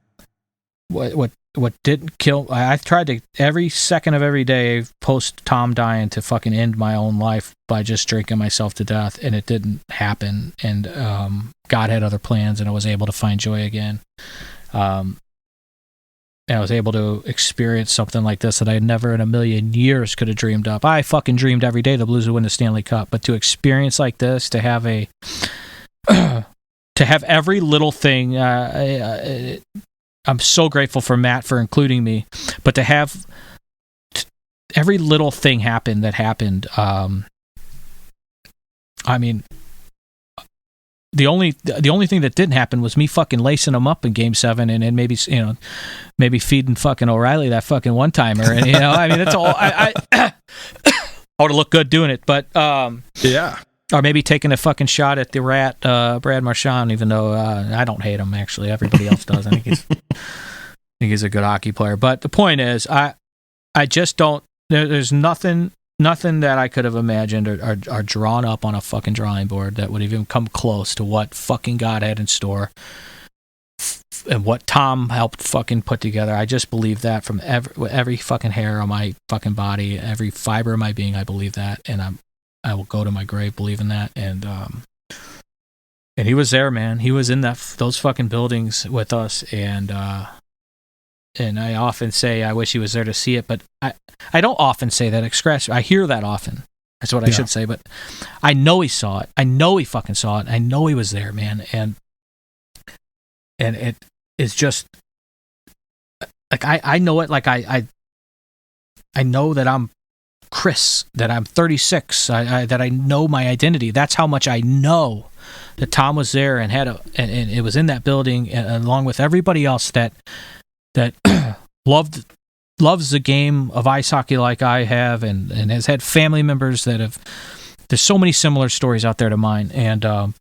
what didn't kill, I tried to every second of every day post Tom dying to fucking end my own life by just drinking myself to death, and it didn't happen, and God had other plans, and I was able to find joy again, and I was able to experience something like this that I never in a million years could have dreamed up. I fucking dreamed every day the Blues would win the Stanley Cup, but to experience like this, to have a to have every little thing, I'm so grateful for Matt for including me, but to have every little thing that happened, I mean, the only thing that didn't happen was me fucking lacing him up in Game 7 and maybe feeding fucking O'Reilly that fucking one-timer, and I mean, that's all. I would have looked good doing it, but yeah. Or maybe taking a fucking shot at the rat, Brad Marchand, even though I don't hate him, actually. Everybody else does. I think he's a good hockey player. But the point is, I just don't, there's nothing that I could have imagined or drawn up on a fucking drawing board that would even come close to what fucking God had in store and what Tom helped fucking put together. I just believe that from every fucking hair on my fucking body, every fiber of my being, I believe that, and I will go to my grave believing that, and he was there, man. He was in those fucking buildings with us, and I often say I wish he was there to see it, but I don't often say that. I hear that often. That's what I should say, but I know he saw it. I know he fucking saw it. I know he was there, man, and it is just like I know it. Like I know that I'm Chris, that I'm 36, that I know my identity. That's how much I know that Tom was there and and it was in that building, and along with everybody else that loves the game of ice hockey like I have, and has had family members that have. There's so many similar stories out there to mine, and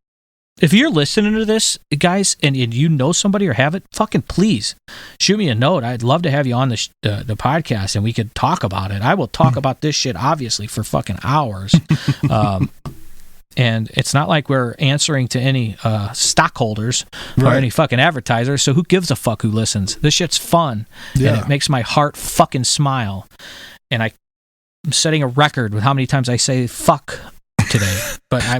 if you're listening to this, guys, and you know somebody or have it, fucking please shoot me a note. I'd love to have you on the podcast, and we could talk about it. I will talk about this shit, obviously, for fucking hours. And it's not like we're answering to any stockholders or any fucking advertisers, so who gives a fuck who listens? This shit's fun, and it makes my heart fucking smile. And I'm setting a record with how many times I say fuck today, but I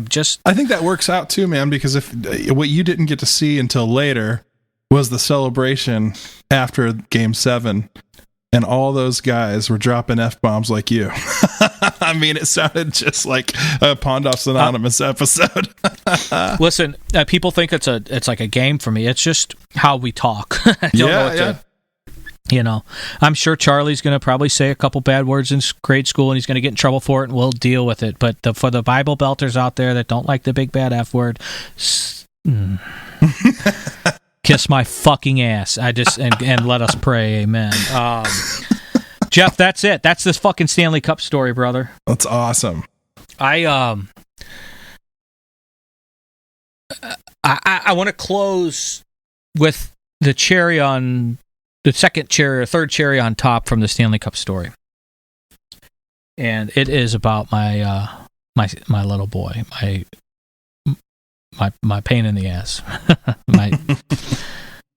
think that works out too, man, because if what you didn't get to see until later was the celebration after Game 7, and all those guys were dropping F-bombs like you. I mean, it sounded just like a Pondoff's Anonymous episode. Listen, people think it's like a game for me. It's just how we talk. I don't know what to, you know, I'm sure Charlie's going to probably say a couple bad words in grade school, and he's going to get in trouble for it, and we'll deal with it. But for the Bible belters out there that don't like the big bad F word, kiss my fucking ass. And let us pray, amen. Jeff, that's it. That's this fucking Stanley Cup story, brother. That's awesome. I want to close with the cherry on the second cherry or third cherry on top from the Stanley Cup story, and it is about my my little boy, my pain in the ass,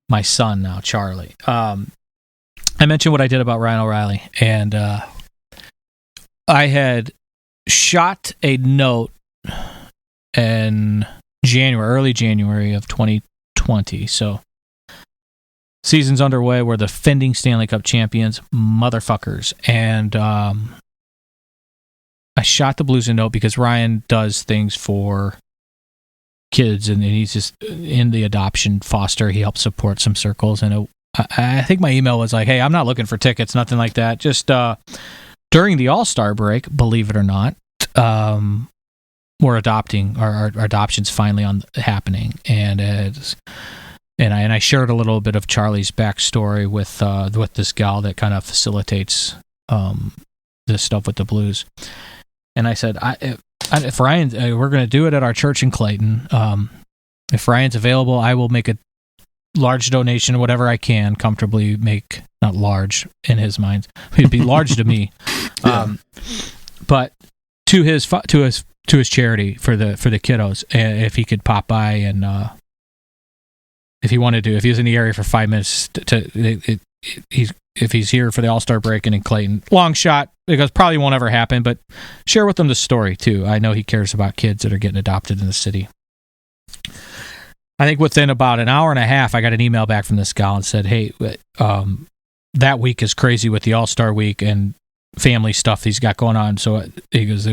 my son now, Charlie. I mentioned what I did about Ryan O'Reilly, and I had shot a note in early January of 2020. So season's underway. We're the defending Stanley Cup champions, motherfuckers. And I shot the Blues a note because Ryan does things for kids, and he's just in the adoption foster. He helps support some circles, and I think my email was like, hey, I'm not looking for tickets, nothing like that. Just during the All-Star break, believe it or not, we're adopting. Our adoption's finally happening, and I shared a little bit of Charlie's backstory with this gal that kind of facilitates this stuff with the Blues. And I said, if Ryan, we're going to do it at our church in Clayton. If Ryan's available, I will make a large donation, whatever I can comfortably make. Not large in his mind, it'd be large to me. But to his charity for the kiddos, if he could pop by, and if he wanted to, if he was in the area for 5 minutes if he's here for the All-Star break and in Clayton, long shot, because probably won't ever happen, but share with him the story too. I know he cares about kids that are getting adopted in the city. I think within about an hour and a half, I got an email back from this gal and said, hey, that week is crazy with the All-Star week and family stuff he's got going on. So he goes,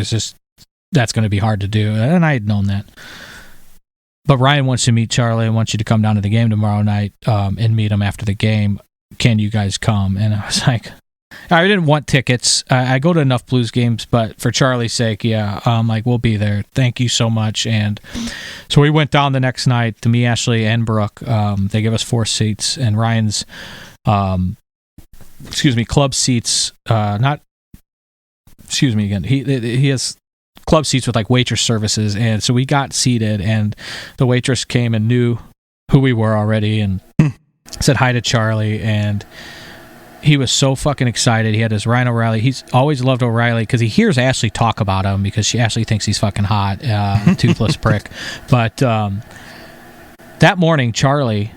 that's going to be hard to do. And I had known that. But Ryan wants to meet Charlie and wants you to come down to the game tomorrow night and meet him after the game. Can you guys come? And I was like, I didn't want tickets. I go to enough Blues games, but for Charlie's sake, yeah, like, we'll be there. Thank you so much. And so we went down the next night to me, Ashley, and Brooke. They gave us 4 seats, and Ryan's, club seats, he has club seats with like waitress services. And so we got seated, and the waitress came and knew who we were already and said hi to Charlie, and he was so fucking excited. He had his Ryan O'Reilly. He's always loved O'Reilly because he hears Ashley talk about him because Ashley thinks he's fucking hot, toothless prick. But that morning, Charlie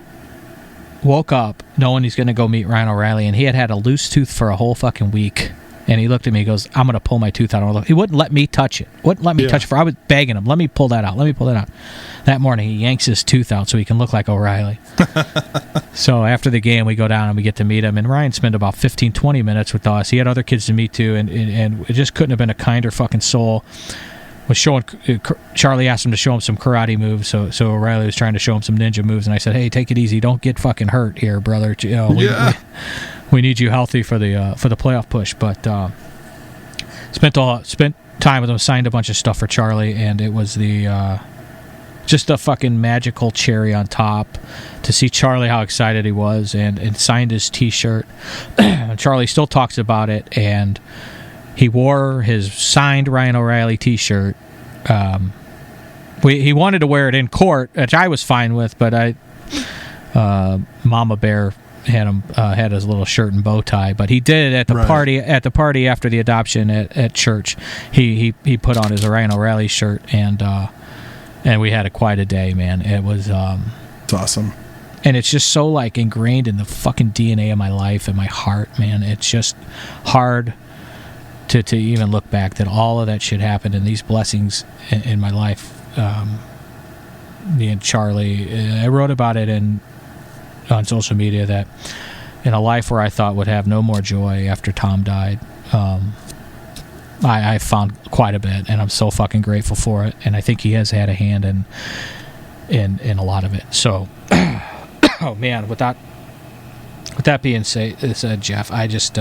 woke up knowing he's going to go meet Ryan O'Reilly, and he had a loose tooth for a whole fucking week. And he looked at me, he goes, I'm going to pull my tooth out. He wouldn't let me touch it. Touch it. I was begging him, let me pull that out. That morning, he yanks his tooth out so he can look like O'Reilly. So after the game, we go down and we get to meet him. And Ryan spent about 15, 20 minutes with us. He had other kids to meet too, and it just couldn't have been a kinder fucking soul. Charlie asked him to show him some karate moves, so O'Reilly was trying to show him some ninja moves, and I said, hey, take it easy. Don't get fucking hurt here, brother. We need you healthy for the playoff push. But spent time with him, signed a bunch of stuff for Charlie, and it was just a fucking magical cherry on top to see Charlie how excited he was, and signed his T-shirt. Charlie still talks about it, and he wore his signed Ryan O'Reilly T-shirt. He wanted to wear it in court, which I was fine with, but Mama Bear had his little shirt and bow tie, but he did it at the party after the adoption at church. He put on his Ryan O'Reilly shirt, and we had quite a day, man. It was it's awesome, and it's just so like ingrained in the fucking DNA of my life and my heart, man. It's just hard to even look back that all of that shit happened, and these blessings in my life. Me and Charlie, I wrote about it on social media that in a life where I thought would have no more joy after Tom died, I found quite a bit, and I'm so fucking grateful for it. And I think he has had a hand in a lot of it. So, oh man, with that being said, Jeff, I just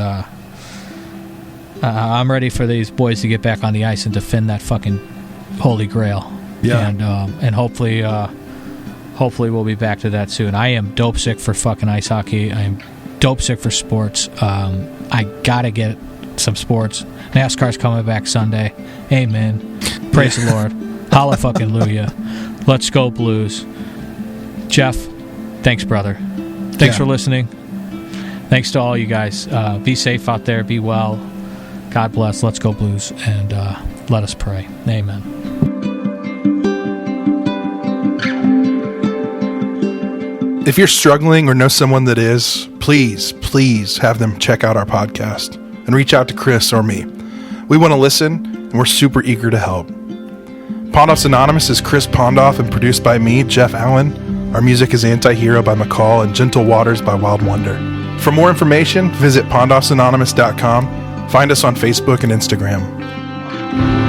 I'm ready for these boys to get back on the ice and defend that fucking Holy Grail. Yeah. And hopefully we'll be back to that soon. I am dope sick for fucking ice hockey. I am dope sick for sports. I gotta get some sports. NASCAR's coming back Sunday. Amen. Praise the Lord. Holla fucking Luya. Let's go Blues. Jeff, thanks, brother. Thanks for listening. Thanks to all you guys. Be safe out there. Be well. God bless. Let's go Blues. And let us pray. Amen. If you're struggling or know someone that is, please have them check out our podcast and reach out to Chris or me. We want to listen, and we're super eager to help. Pondoff's Anonymous is Chris Pondoff and produced by me, Jeff Allen. Our music is Anti-Hero by McCall and Gentle Waters by Wild Wonder. For more information, visit pondoffsanonymous.com. Find us on Facebook and Instagram.